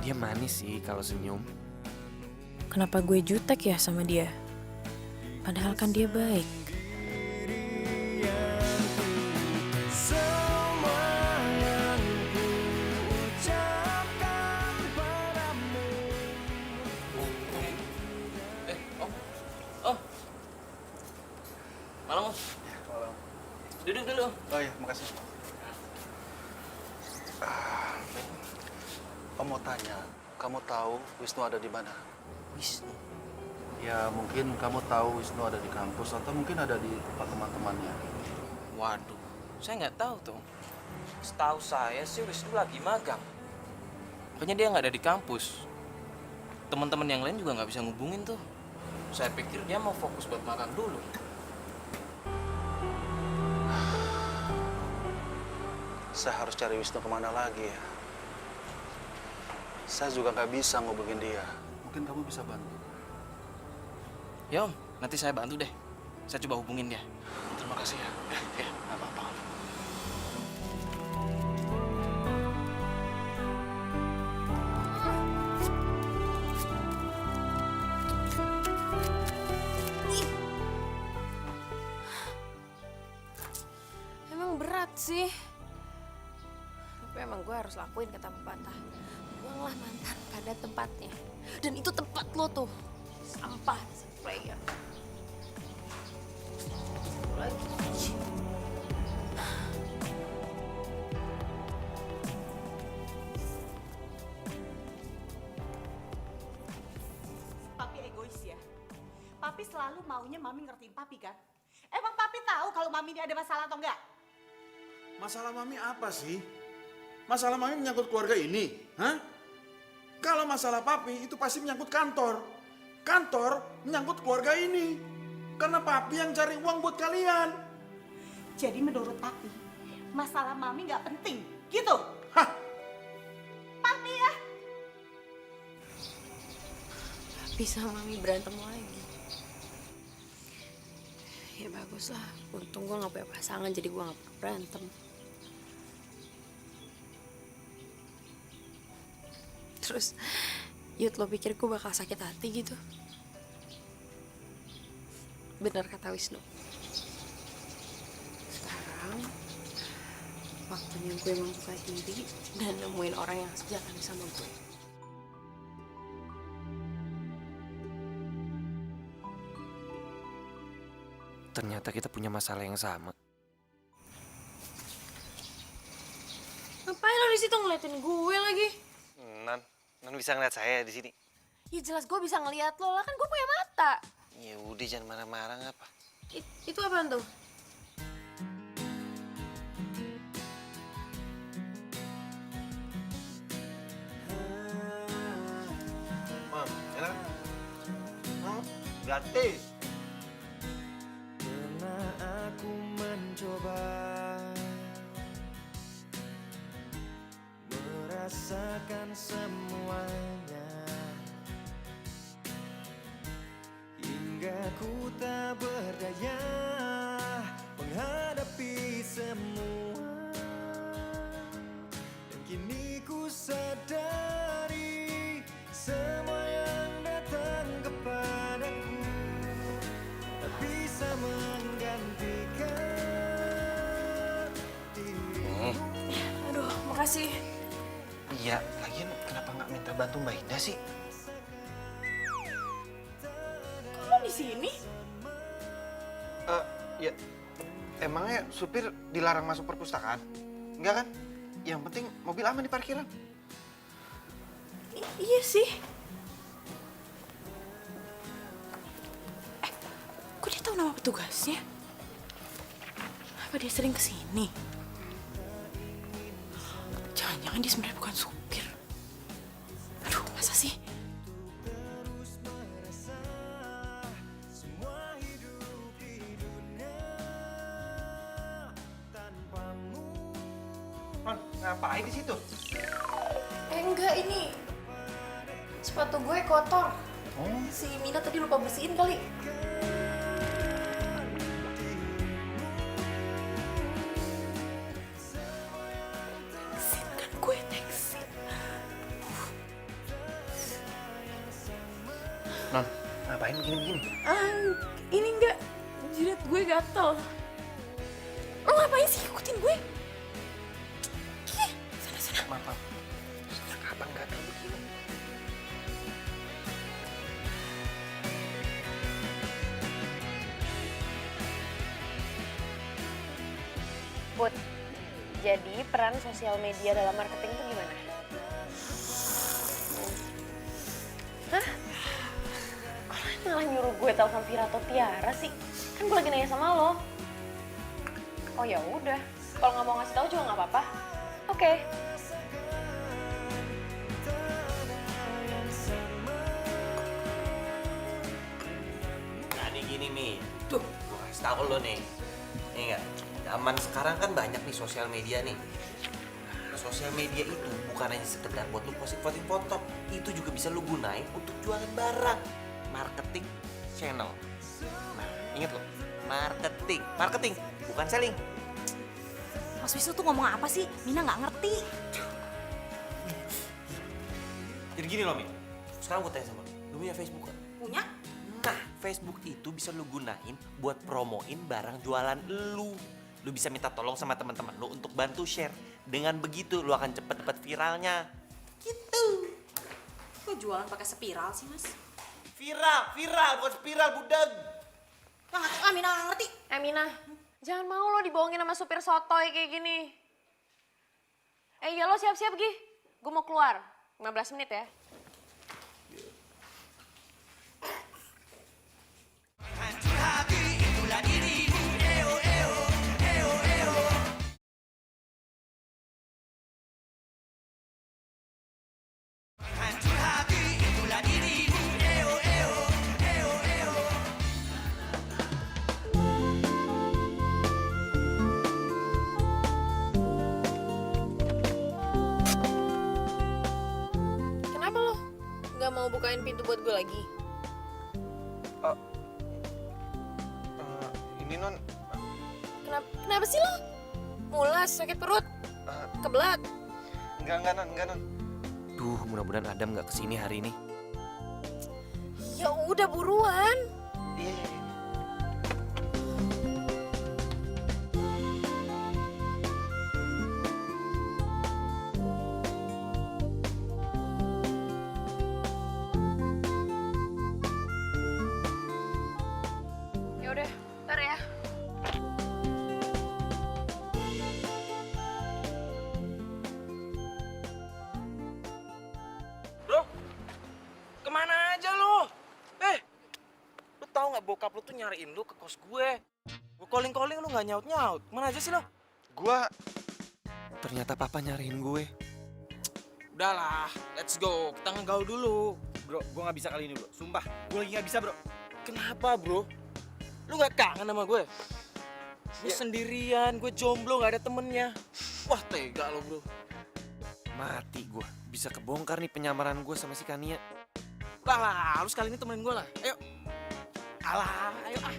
Dia manis sih kalau senyum. Kenapa gue jutek ya sama dia? Padahal kan dia baik. Malam, Om. Duduk dulu. Oh iya, makasih. Om mau tanya, kamu tahu Wisnu ada di mana? Wisnu? Ya mungkin kamu tahu Wisnu ada di kampus atau mungkin ada di tempat teman-temannya. Waduh, saya nggak tahu tuh. Setahu saya sih Wisnu lagi magang. Makanya dia nggak ada di kampus. Teman-teman yang lain juga nggak bisa ngubungin tuh. Saya pikir dia mau fokus buat magang dulu. Saya harus cari Wisnu kemana lagi ya? Saya juga nggak bisa ngubungin dia. Mungkin kamu bisa bantu. Ya Om, nanti saya bantu deh. Saya coba hubungin dia. Terima kasih ya. Ya, nggak apa-apa. Emang berat sih. Tapi emang gue harus lakuin kata pepatah. Buanglah mantan pada tempatnya. Dan itu tempat lo tuh. Sampah, player. Lagi. Papi egois ya. Papi selalu maunya Mami ngertiin Papi kan? Emang Papi tahu kalau Mami ini ada masalah atau enggak? Masalah Mami apa sih? Masalah Mami menyangkut keluarga ini, hah? Kalau masalah Papi itu pasti menyangkut kantor. Kantor menyangkut keluarga ini. Karena Papi yang cari uang buat kalian. Jadi menurut Papi, masalah Mami nggak penting, gitu? Hah? Papi ya? Papi sama Mami berantem lagi. Ya bagus lah, untung gue gak punya pasangan jadi gue gak perlu berantem. Terus, Yud lo pikir gue bakal sakit hati gitu? Benar kata Wisnu. Sekarang, waktunya gue membuka diri dan nemuin orang yang sejalan sama gue. Ternyata kita punya masalah yang sama. Ngapain lo di situ ngeliatin gue lagi? Non bisa ngeliat saya di sini. Ya jelas gue bisa ngeliat lo lah, kan gue punya mata. Ya udah jangan marah-marah ngapa. Itu apaan tuh? Mam, enak? Gratis. Pernah aku mencoba merasakan semuanya hingga ku tak berdaya menghadapi semua sih. Iya, lagian kenapa nggak minta bantu Mbak Indah sih? Kok lo di sini? Ya, emangnya supir dilarang masuk perpustakaan? Enggak kan? Yang penting mobil aman di parkiran. Iya sih. Kok dia tahu nama petugasnya? Apa dia sering kesini? Jangan-jangan dia sebenarnya bukan supir. Aduh, masa sih? Non, ngapain di situ? Enggak, ini sepatu gue kotor. Si Mina tadi lupa bersihin kali. Teksin kan gue teksin. Non, ngapain begini-begini? Ini enggak, jidat gue gatel. Lo ngapain sih ikutin gue? Sana. Maaf. Sejak kapan gatel begini? Put, jadi peran sosial media dalam marketing itu gimana? Hah? Malah nyuruh gue telepon Vira atau Tiara sih? Kan gue lagi nanya sama lo. Oh ya udah, kalau nggak mau ngasih tahu juga nggak apa-apa. Oke. Jadi gini nih, tuh gue kasih tau lo nih. Ini enggak, zaman sekarang kan banyak nih sosial media nih. Nah, sosial media itu bukan hanya sekedar buat lu posting foto, itu juga bisa lu gunain untuk jualan barang. Marketing channel. Nah, inget lo, marketing, bukan selling. Mas Wisnu tuh ngomong apa sih? Mina nggak ngerti. Jadi gini loh, Mi. Sekarang gue tanya sama lu, lu punya Facebook kan? Punya? Nah, Facebook itu bisa lu gunain buat promoin barang jualan lu. Lu bisa minta tolong sama teman-teman lu untuk bantu share. Dengan begitu, lu akan cepet dapat viralnya. Gitu. Kok jualan pakai spiral sih, Mas? Viral, bukan spiral, budeg. Mina nggak ngerti. Mina, jangan mau lo dibohongin sama supir sotoy kayak gini. Ya lo siap-siap, Gi. Gue mau keluar. 15 menit ya. Hancur hati itulah dirimu. Eo, eo, eo, eo. Hancur hati itulah dirimu. Eo, eo, eo, eo. Kenapa lo nggak mau bukain pintu buat gue lagi? Ini non, Kenapa sih lo? Mulas, sakit perut, kebelat. enggak non. Duh, mudah-mudahan Adam nggak kesini hari ini. Ya udah buruan. Iya. Ya udah, ntar ya. Bro, kemana aja lo? Lu tahu nggak bokap lu tuh nyariin lu ke kos gue. Gue calling lu nggak nyaut. Mana aja sih lo? Ternyata papa nyariin gue. Udahlah, let's go. Kita ngegaul dulu. Bro, gue nggak bisa kali ini bro. Sumpah, gue lagi nggak bisa bro. Kenapa bro? Lu nggak kangen sama gue? Gue sendirian, gue jomblo, nggak ada temennya. Wah tega lo bro. Mati gue. Bisa kebongkar nih penyamaran gue sama si Kania. Lah, lu sekali ini temenin gue lah. Ayo. Alah, ayo ah.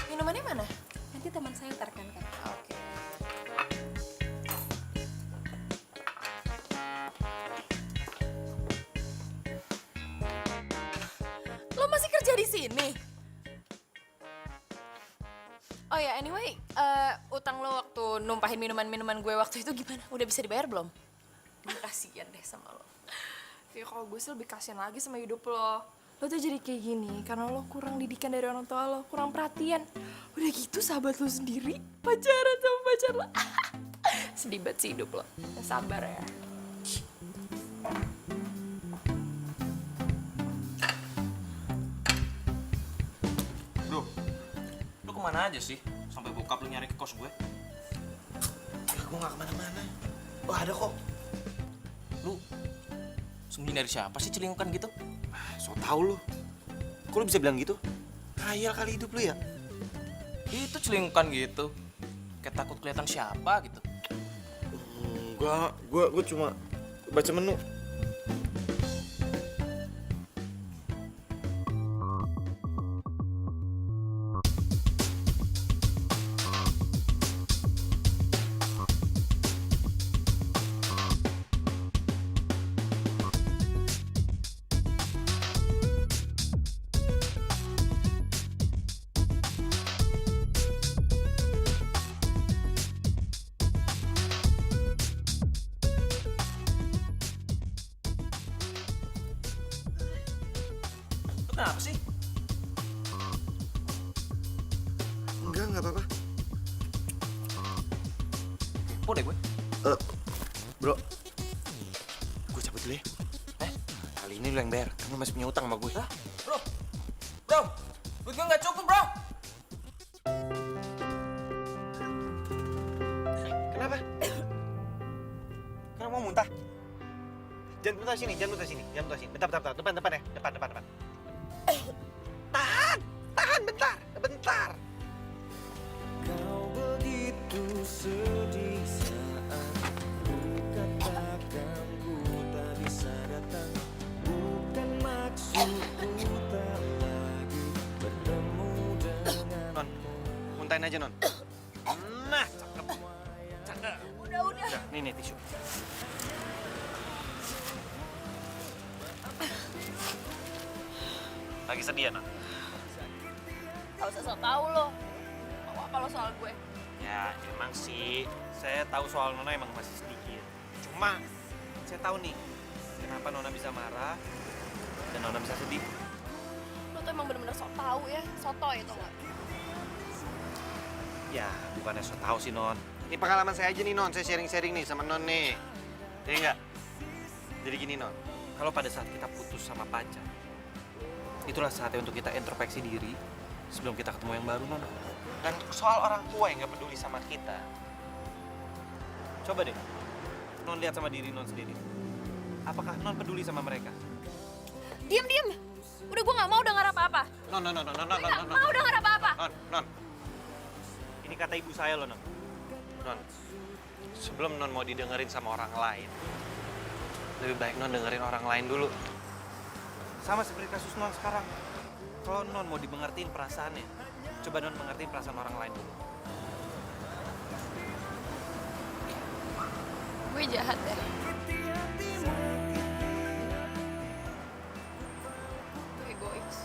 Minumannya mana? Nanti teman saya ntarkan kan. Oke. sini. Oh ya, anyway, utang lo waktu numpahin minuman-minuman gue waktu itu gimana? Udah bisa dibayar belum? Gue kasian deh sama lo. Ya kalau gue sih lebih kasihan lagi sama hidup lo. Lo tuh jadi kayak gini karena lo kurang didikan dari orang tua lo, kurang perhatian. Udah gitu sahabat lo sendiri pacaran sama pacar lo. Sedih banget sih hidup lo. Ya, sabar ya. Bro, lu kemana aja sih? Sampai bokap lu nyari ke kos gue? Gue gak kemana-mana. Oh ada kok. Lu sembunyi dari siapa sih celingukan gitu? So tau lu. Kok lu bisa bilang gitu? Khayal kali hidup lu ya? Itu celingukan gitu. Kayak takut kelihatan siapa gitu. Enggak, gue cuma baca menu. Lu kenapa sih? Enggak apa-apa. Kepo deh gue. Bro, gue cabut dulu ya. Kali ini lu yang bayar, kamu masih punya utang sama gue. Hah? Bro, duit gue nggak cukup bro. Kenapa? Kenapa mau muntah? Jangan muntah sini, jangan muntah sini. Bentar, depan ya, depan. Tahan, bentar. Kau begitu sedih saat ku katakan ku tak bisa datang. Bukan maksudku tak lagi bertemu dengan. Non, muntahin aja Non. Nah, cakep. Udah. Nih tisu. Lagi sedih ya Non? Gak usah sok tau lo. Mau apa lo soal gue? Ya emang sih, saya tahu soal Nona emang masih sedikit. Cuma saya tahu nih, kenapa Nona bisa marah dan Nona bisa sedih. Lo tuh emang bener-bener sok tau ya, sotoy tau gak? Ya bukannya so tahu sih Non. Ini pengalaman saya aja nih Non, saya sharing-sharing nih sama Non nih. Jadi enggak? Jadi gini Non, kalau pada saat kita putus sama pacar, itulah saatnya untuk kita introspeksi diri sebelum kita ketemu yang baru Non. Dan soal orang tua yang nggak peduli sama kita, coba deh Non lihat sama diri Non sendiri. Apakah Non peduli sama mereka? Diam. Udah gue gak mau dengar apa-apa. Non. Gue gak mau dengar apa-apa. Non. Ini kata ibu saya loh Non. Non, sebelum Non mau didengerin sama orang lain, lebih baik Non dengerin orang lain dulu. Sama seperti kasus Non sekarang. Kalau Non mau dimengertiin perasaannya, coba Non mengertiin perasaan orang lain dulu. Gue jahat ya. Gue egois.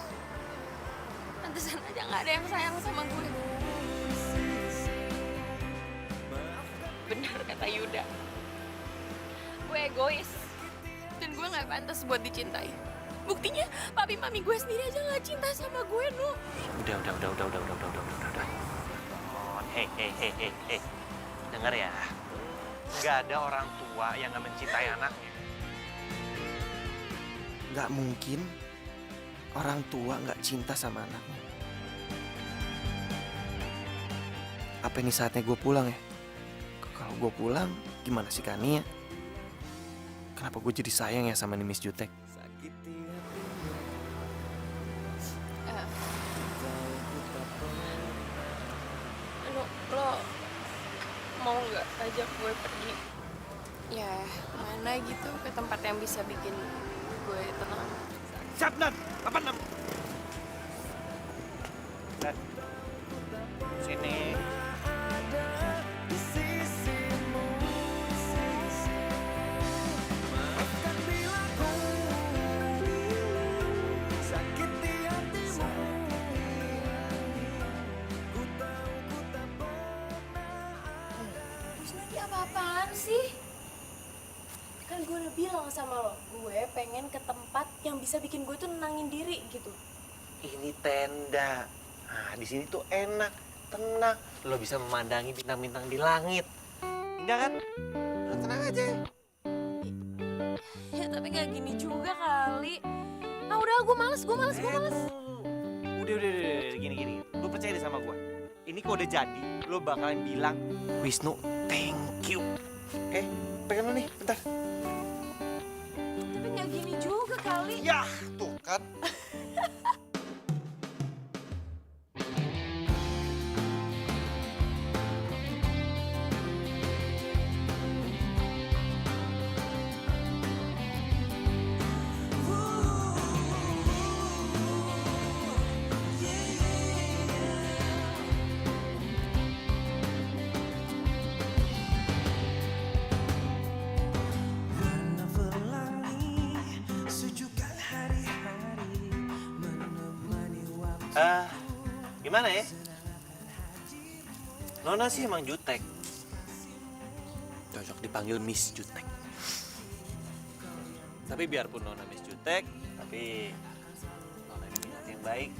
Pantesan aja gak ada yang sayang sama gue. Bener kata Yuda. Gue egois. Dan gue gak pantas buat dicintai. Buktinya papi mami gue sendiri aja gak cinta sama gue, Nu. Udah. Non, hei. Dengar ya. Nggak ada orang tua yang nggak mencintai anaknya. Nggak mungkin orang tua nggak cinta sama anaknya. Apa ini saatnya gue pulang ya? Kalau gue pulang, gimana sih Kania? Kenapa gue jadi sayang ya sama Miss Jutek? Lo mau nggak ajak gue pergi? Ya, mana gitu ke tempat yang bisa bikin gue tenang. Siap, Nan. 86. Dan sini. Sakiti hatimu udah bilang sama lo, gue pengen ke tempat yang bisa bikin gue tuh nenangin diri gitu. Ini tenda. Nah, di sini tuh enak, tenang. Lo bisa memandangi bintang-bintang di langit. Indah kan? Lo tenang aja. Ya tapi gak gini juga kali. Ah udah, gue males. Udah, gini. Lo percaya deh sama gue. Ini kok udah jadi, lo bakalan bilang, Wisnu, thank you. Oke, pegang lo nih, bentar. Tapi gak gini juga kali. Ya, tuh kan. Gimana ya? Nona sih emang jutek. Cocok dipanggil Miss Jutek. Tapi biarpun Nona Miss Jutek, tapi Nona ini punya hati yang baik.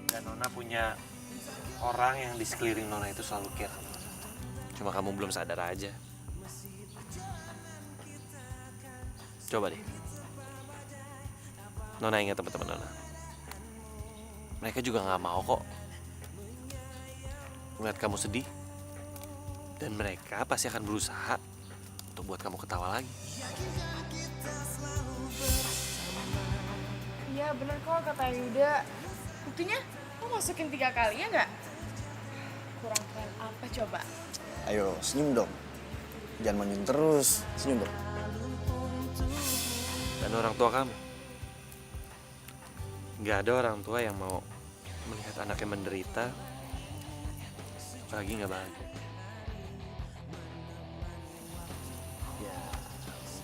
Dan Nona punya orang yang di sekeliling Nona itu selalu care. Cuma kamu belum sadar aja. Coba deh. Nona ingat teman-teman Nona. Mereka juga nggak mau kok melihat kamu sedih. Dan mereka pasti akan berusaha untuk buat kamu ketawa lagi. Iya bener kok kata Yuda. Buktinya lo masukin 3 kali ya nggak? Kurang keren apa coba? Ayo, senyum dong. Jangan manyun terus. Senyum dong. Dan orang tua kamu. Nggak ada orang tua yang mau melihat anaknya menderita, apalagi nggak bahagia.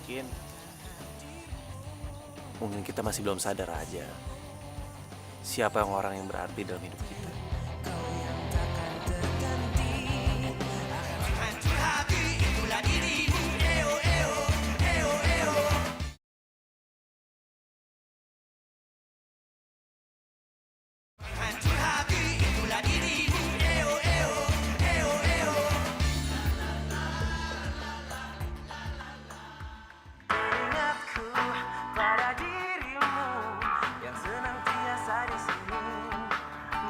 Ya, mungkin kita masih belum sadar aja siapa yang orang yang berarti dalam hidup kita. Hancur hati, itulah dirimu. Eo, eo, eo, eo. Hancur hati, itulah dirimu. Eo, eo, eo, eo. Ingatku pada dirimu yang senantiasa di sini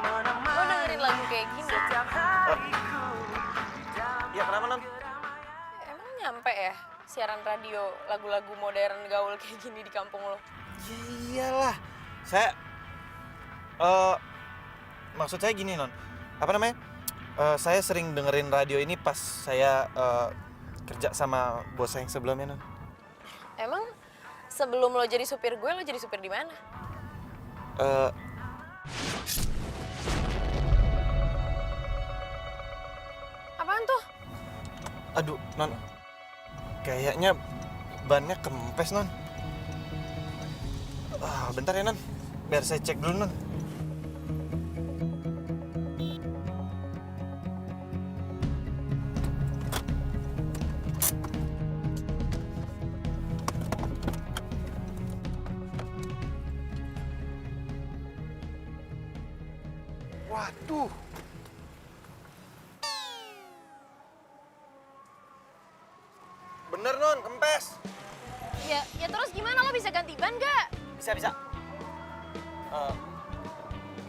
menemani. Lo dengerin lagu kayak gini? Setiap hariku. Ya kenapa non? Emang nyampe ya siaran radio lagu-lagu modern gaul kayak gini di kampung lo? Iyalah, saya maksud saya gini non, apa namanya? Saya sering dengerin radio ini pas saya kerja sama bos saya yang sebelumnya non. Emang sebelum lo jadi supir gue, lo jadi supir di mana? Apaan tuh? Aduh non, kayaknya bannya kempes non. Bentar ya non, biar saya cek dulu non. Waduh. Bener non, kempes. Ya terus gimana, lo bisa ganti ban gak? Bisa.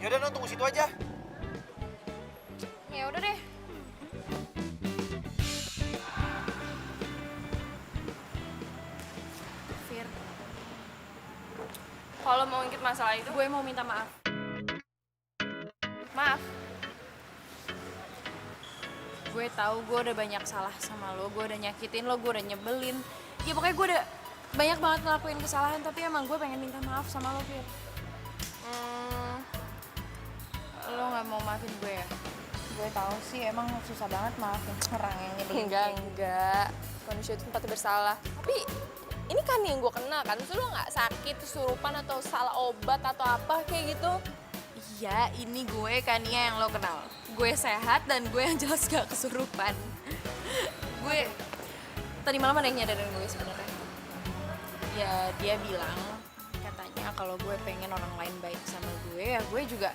Yaudah non, tunggu situ aja. Ya udah deh. Fir, Kalau mau ngikut masalah itu, gue mau minta maaf. maaf. Gue tahu gue udah banyak salah sama lo, gue udah nyakitin lo, gue udah nyebelin. Ya pokoknya gue udah banyak banget ngelakuin kesalahan, tapi emang gue pengen minta maaf sama lo, Fir. Lo nggak mau maafin gue ya? Gue tahu sih emang susah banget maafin orang yang nyebelin. Enggak. Manusia itu tempatnya bersalah. Tapi ini kan yang gue kena kan, terus lo nggak sakit, kesurupan atau salah obat atau apa kayak gitu? Iya, ini gue Kania yang lo kenal. Gue sehat dan gue yang jelas gak kesurupan. Gue tadi malam ada yang nyadarin gue sebenarnya. Ya dia bilang katanya kalau gue pengen orang lain baik sama gue, ya gue juga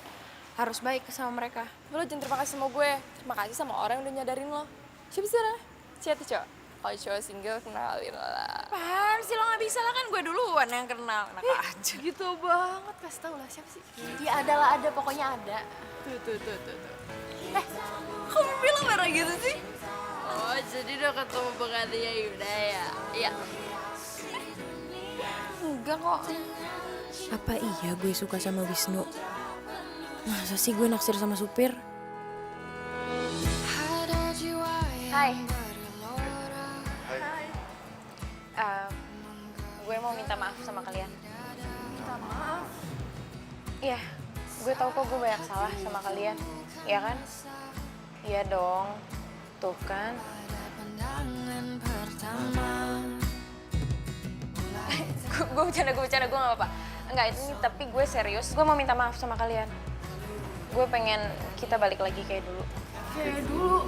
harus baik sama mereka. Lo jangan terima kasih sama gue, terima kasih sama orang yang udah nyadarin lo. Siapa sih sana? Siapa tuh cowok? Kalau cowok single kenalin lah. Apaan sih lo gak bisa lah, kan gue duluan yang kenal. Enak aja. Gitu banget, kasih tau lah siapa sih? Dia adalah ada, pokoknya ada. Tuh. Kamu bilang merah gitu sih? Oh, jadi udah ketemu penggantinya Yuda ya? Iya. Enggak kok. Apa iya gue suka sama Wisnu? Masa sih gue naksir sama supir? Hai. Gue mau minta maaf sama kalian. Minta maaf. Iya, gue tahu kok gue banyak salah sama kalian. Iya kan? Iya dong. Tuh kan. Gue bercanda, gue gak apa-apa. Enggak, ini tapi gue serius. Gue mau minta maaf sama kalian. Gue pengen kita balik lagi kayak dulu. Kayak dulu.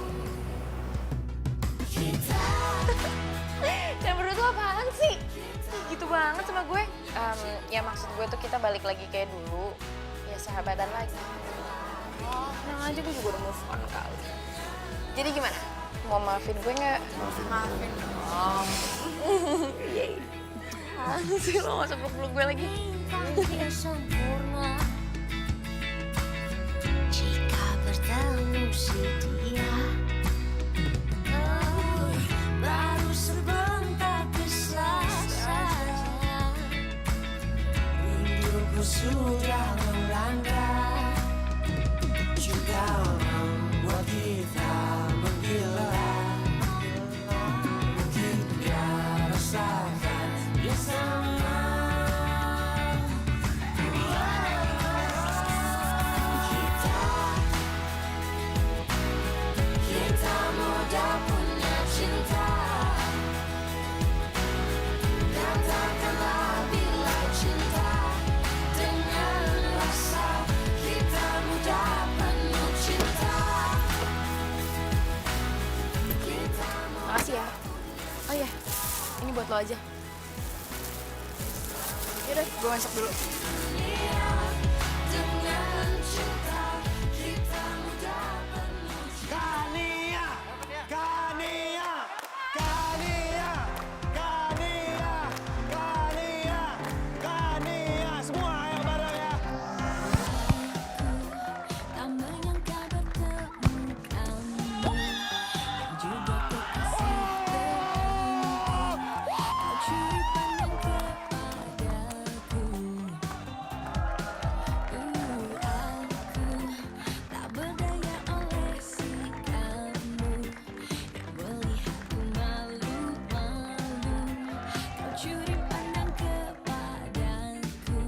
Dan berdua tuh apaan sih? Gitu banget sama gue. Ya maksud gue tuh kita balik lagi kayak dulu. Ya sahabatan lagi. Oh, tenang aja, gue juga udah move on kali. Jadi gimana? Mau maafin gue nggak? Maafin dong. Yeay. Apaan sih, lo gak usah peluk gue lagi. Jika bertemu si dia baru sebentar bisa saja rinduku sudah melanda juga membuat kita menggila mungkin dia rasakan bersama. Kita mudah punya cinta, katakanlah bila cinta dengan rasa. Kita mudah penuh cinta. Makasih ya. Oh iya, ini buat lo aja. Yaudah, gue masak dulu. Dengan cinta kita mudah penuh cinta. Kania! Kania! Kania! Kania! Kania! Kania! Semua yang bareng ya! Tak menyangka bertemu kamu yang juga kekasih terhenti. Kau curi pandang kepadaku. Aku tak berdaya oleh sikapmu yang melihatku malu-malu. Kau curi pandang kepadaku.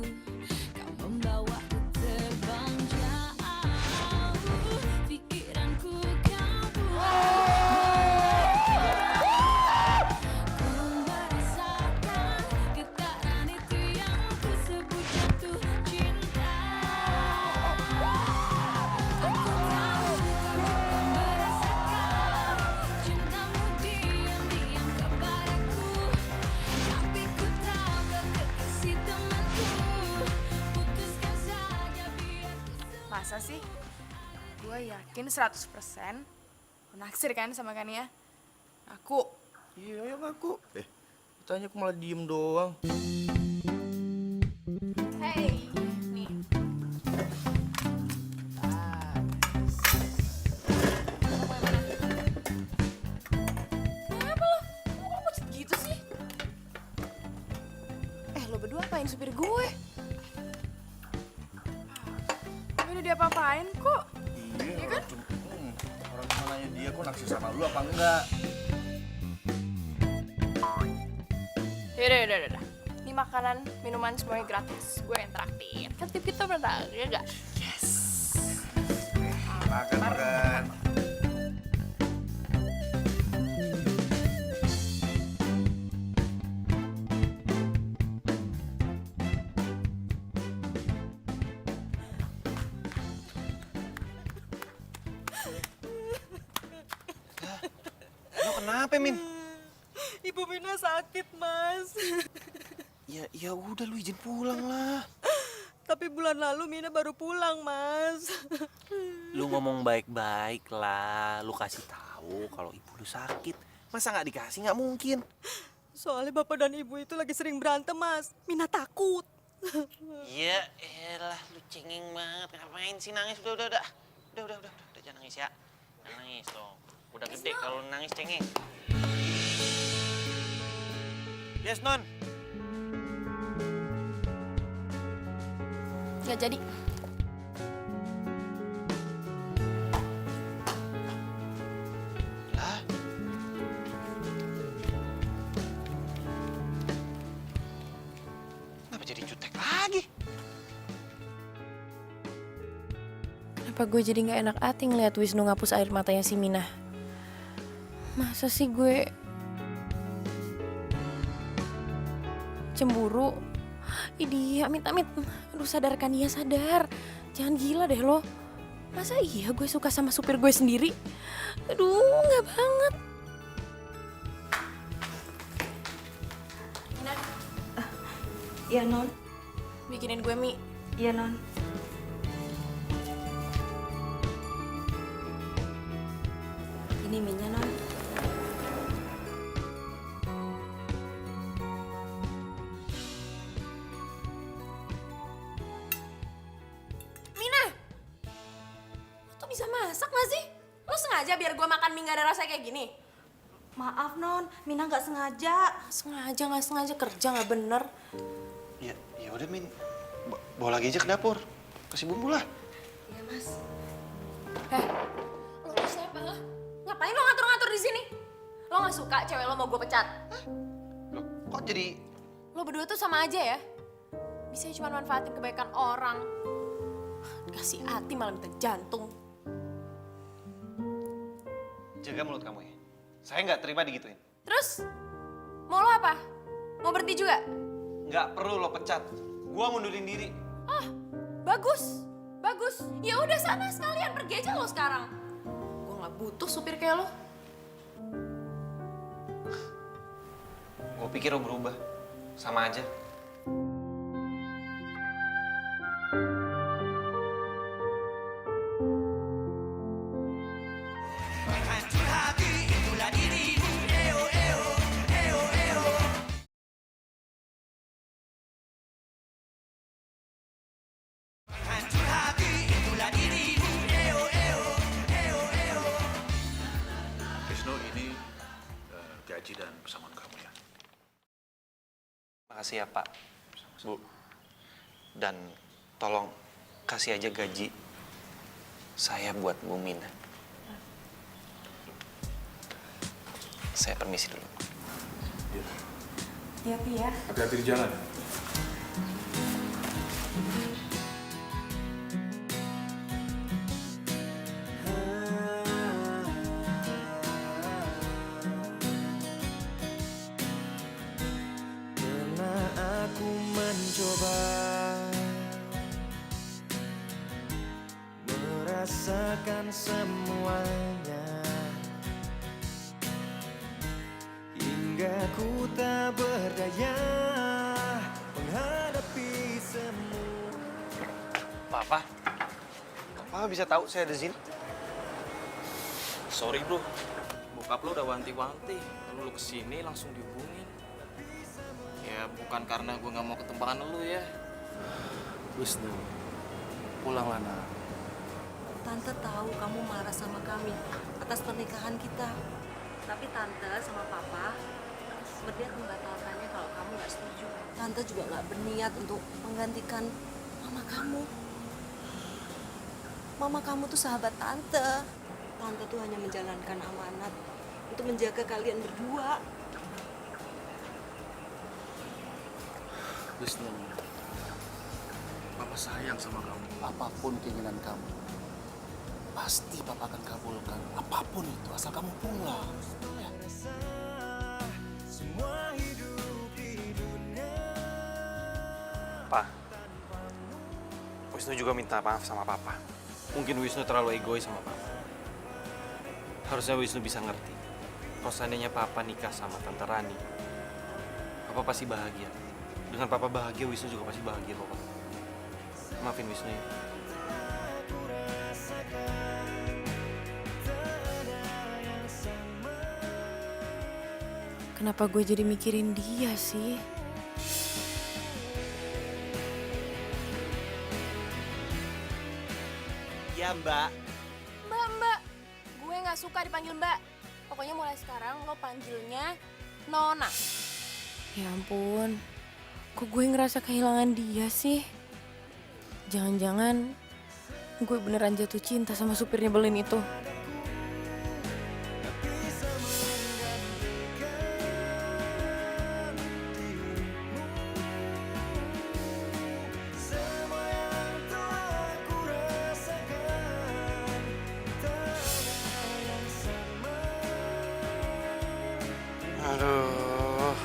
Kau membawaku terbang jauh. Pikiranku kau buat. Ku merasakan getaran itu yang ku sebut jatuh cinta. Aku tahu kau merasakan cintamu diam-diam kepadaku. Tapi ku tahu kau kekasih temanku. Putuskan saja biar ku. Masa sih? Gue yakin 100% lo naksir kan sama Kania? Aku. Iya, yang aku. Tanya aku malah diem doang. Hey, nih. Kenapa lo? Kok pucet gitu sih? Lo berdua apain supir gue? Gue udah diapa-apain kok. Iya kan? Orang cuma nanya dia kok naksir sama lu apa enggak? Yaudah. Ini makanan, minuman semuanya gratis. Gue yang traktir. Kan tip kita pernah, ya gak? Makan. Lo kenapa, Min? Ibu Mina sakit, Mas. Ya udah lu izin pulang lah. Tapi bulan lalu Mina baru pulang, Mas. Lu ngomong baik-baik lah. Lu kasih tahu kalau ibu lu sakit. Masa nggak dikasih? Nggak mungkin. Soalnya bapak dan ibu itu lagi sering berantem, Mas. Mina takut. Ya elah, lu cengeng banget. Ngapain sih nangis? Udah. Udah, jangan nangis ya. Jangan nangis dong. Udah gede kalau nangis cengeng. Yes, Non. Nggak jadi. Lah. Kenapa jadi jutek lagi? Kenapa gue jadi nggak enak hati ngeliat Wisnu ngapus air matanya si Mina? Masa sih gue cemburu? Idi, amit-amit. Aduh, sadarkan dia, sadar. Jangan gila deh lo. Masa iya gue suka sama supir gue sendiri? Aduh, nggak banget. Mina, Iya, Non. bikinin gue mie. Iya, Non. Ini mie-nya, Non. Mina, lo tuh bisa masak gak sih? Lo sengaja biar gue makan mie gak ada rasa kayak gini? Maaf, Non. Mina nggak sengaja. Sengaja nggak sengaja kerja nggak bener. Ya udah Min. Bawa lagi aja ke dapur. Kasih bumbu lah. Iya, Mas. Lo tuh siapa lo? Ngapain lo ngatur-ngatur di sini? Lo nggak suka cewek lo mau gue pecat? Loh, kok jadi Lo berdua tuh sama aja ya. Bisa cuma manfaatin kebaikan orang. Dikasih hati malah minta jantung. jaga mulut kamu ya? Saya nggak terima digituin. Terus mau lo apa? Mau berhenti juga? Nggak perlu lo pecat. Gua ngundurin diri. Ah, bagus, bagus. Ya udah sana sekalian pergi aja lo sekarang. Gue nggak butuh supir kayak lo. Gue pikir lo berubah. Sama aja. Hancur hati itulah dirimu. Eo, eo, eo, eo. Hancur hati itulah dirimu. Eo, eo, eo, eo. Wisnu, ini gaji dan pesangon kamu ya. Makasih ya Pak, Bu. Dan tolong kasih aja gaji saya buat Bu Mina. Saya permisi dulu. Hati-hati ya. Hati-hati di jalan. Pernah aku mencoba merasakan semuanya hingga ku tak berdaya menghadapi semua. Papa? Papa bisa tahu saya ada sini? Sorry bro, bokap lo udah wanti-wanti. Lalu lo kesini langsung dihubungin. Ya bukan karena gue nggak mau ketempangan lo ya. Wisnu, pulanglah nak. Tante tahu kamu marah sama kami atas pernikahan kita. Tapi Tante sama Papa berniat membatalkannya kalau kamu nggak setuju. Tante juga nggak berniat untuk menggantikan mama kamu. Mama kamu tuh sahabat Tante. Tante tuh hanya menjalankan amanat untuk menjaga kalian berdua. Wisnu, Papa sayang sama kamu. Apapun keinginan kamu, pasti Papa akan kabulkan. Apapun itu, asal kamu pulang. Ya. Semua hidup di dunia. Pak, Wisnu juga minta maaf sama Papa. Mungkin Wisnu terlalu egois sama Papa. Harusnya Wisnu bisa ngerti. Kalau seandainya Papa nikah sama Tante Rani, Papa pasti bahagia. Dengan papa bahagia, Wisnu juga pasti bahagia kok, Pak. Maafin Wisnu ya. Kenapa gue jadi mikirin dia sih? Ya, Mbak. Mbak, gue nggak suka dipanggil Mbak. Pokoknya mulai sekarang lo panggilnya Nona. Ya ampun, kok gue ngerasa kehilangan dia sih? Jangan-jangan gue beneran jatuh cinta sama supir nyebelin itu. Aduh.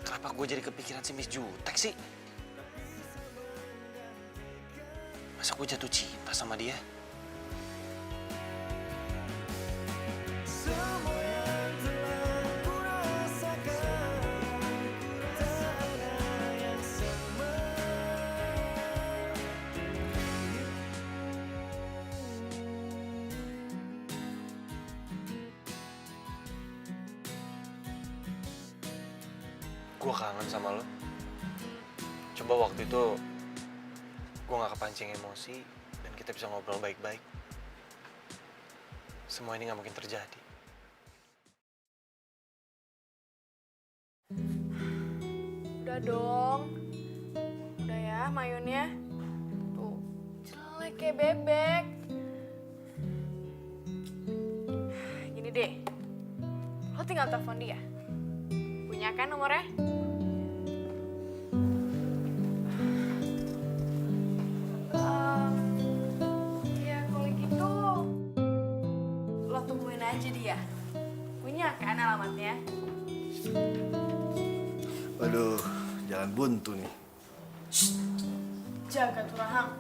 Kenapa gue jadi kepikiran si Miss Jutek sih? Masa gue jatuh cinta sama dia? Gue kangen sama lo. Coba waktu itu gue gak kepancing emosi dan kita bisa ngobrol baik-baik. Semua ini gak mungkin terjadi. Udah dong. Udah ya mayonnya. Tuh, jelek kayak bebek. Gini deh. Lo tinggal telepon dia. Punya kan nomornya? Ya kalau gitu lo tungguin aja dia. Punya kan alamatnya? Waduh, jalan buntu nih. Jaga tuh Rahang.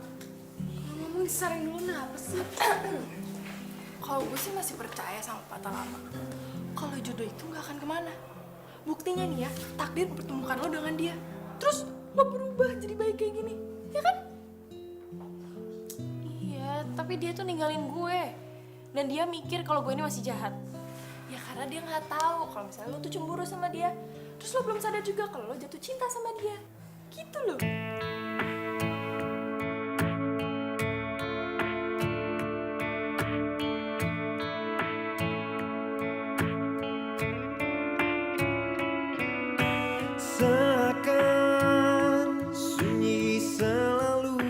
Ngomong disaring dulu apa sih? Kalau gue sih masih percaya sama patah lama. Kalau jodoh itu nggak akan kemana. Buktinya nih ya, takdir mempertemukan lo dengan dia. Terus lo berubah jadi baik kayak gini, ya kan? Iya, tapi dia tuh ninggalin gue. Dan dia mikir kalau gue ini masih jahat. Ya karena dia nggak tahu kalau misalnya lo tuh cemburu sama dia. Terus lo belum sadar juga kalau lo jatuh cinta sama dia. Gitu loh. Seakan sunyi selalu,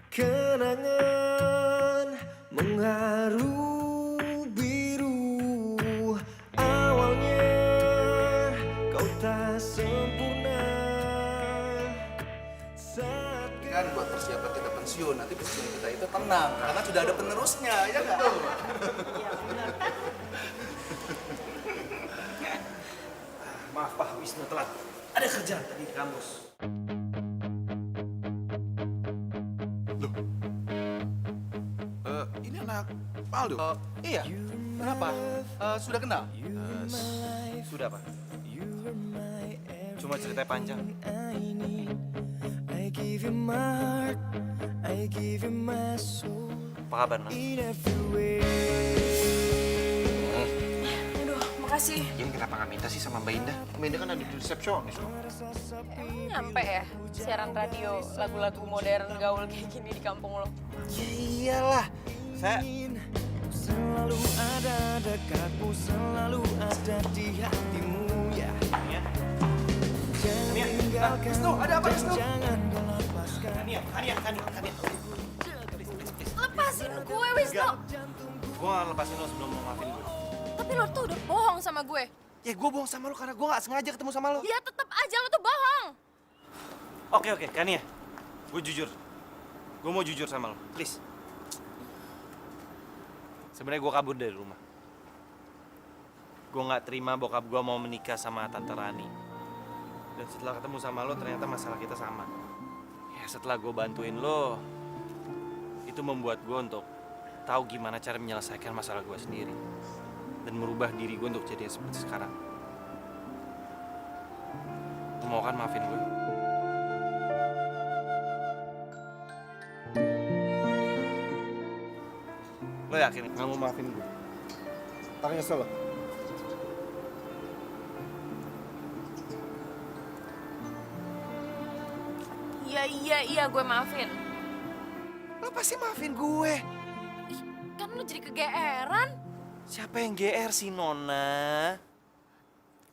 kenangan mengharu biru. Awalnya kau tak sempurna. Kan buat persiapan kita pensiun, nanti pensiun kita itu tenang karena sudah ada penerusnya, ya nggak? Maaf Pak Wisnu telat. Ada kerjaan tadi di kampus. Ini anak Pak Aldo? Iya. Kenapa? Sudah kenal? Sudah, Pak. Cuma ceritanya panjang. Apa kabar, Nak? Aduh, makasih. Jadi kenapa nggak minta sih sama Mbak Indah? Mbak Indah kan ada di resepsionis loh. Emang nyampe ya siaran radio lagu-lagu modern gaul kayak gini di kampung lo? Ya iyalah. Saya Selalu ada dekatmu, selalu ada di hatimu ya. Jangan tinggalkan dan jangan kau lepaskan. Kania. Lepasin gue, Wisnu. Gue nggak lepasin lo sebelum mau maafin gue. Tapi lo tuh udah bohong sama gue. Ya gue bohong sama lo karena gue nggak sengaja ketemu sama lo. Ya tetap aja lo tuh bohong. Oke, Kania. Gue jujur. Gue mau jujur sama lo, please. Sebenarnya gue kabur dari rumah. Gue nggak terima bokap gue mau menikah sama Tante Rani. Dan setelah ketemu sama lo, ternyata masalah kita sama. Ya setelah gue bantuin lo, itu membuat gue untuk tahu gimana cara menyelesaikan masalah gue sendiri. dan merubah diri gue untuk jadi seperti sekarang. Lo mau kan maafin gue? Lo yakin nggak mau maafin gue? Tak nyesel lo. Iya, gue maafin. Lo pasti maafin gue. Kan lo jadi kegeeran. Siapa yang GR sih, Nona?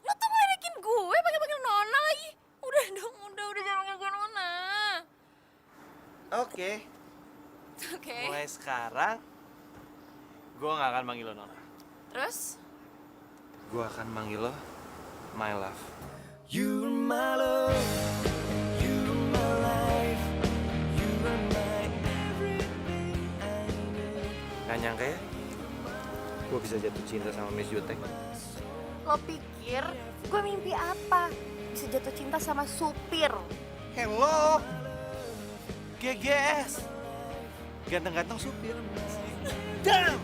Lo tuh ngeledekin gue pakai Nona lagi. Udah dong, udah jangan panggil gue Nona. Oke. Oke. Mulai sekarang, gue gak akan manggil lo Nona. Terus? Gue akan manggil lo My Love. You're my love, you're my life, you are my everything I need. Gak nyangka ya, gue bisa jatuh cinta sama Miss Jutek. Lo pikir gue mimpi apa? Bisa jatuh cinta sama supir. Hello, GGS, ganteng-ganteng supir. Damn!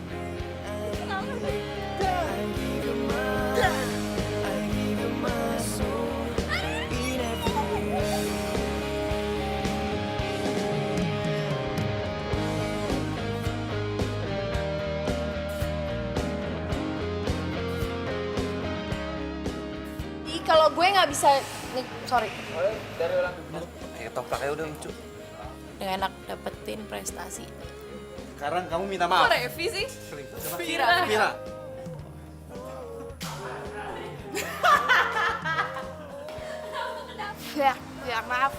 Kalau gue nggak bisa, nih, sorry. Ayo topraknya udah lucu. Dengan enak dapetin prestasi. Sekarang kamu minta Kok maaf. Revi sih? Vira. Ya, maaf.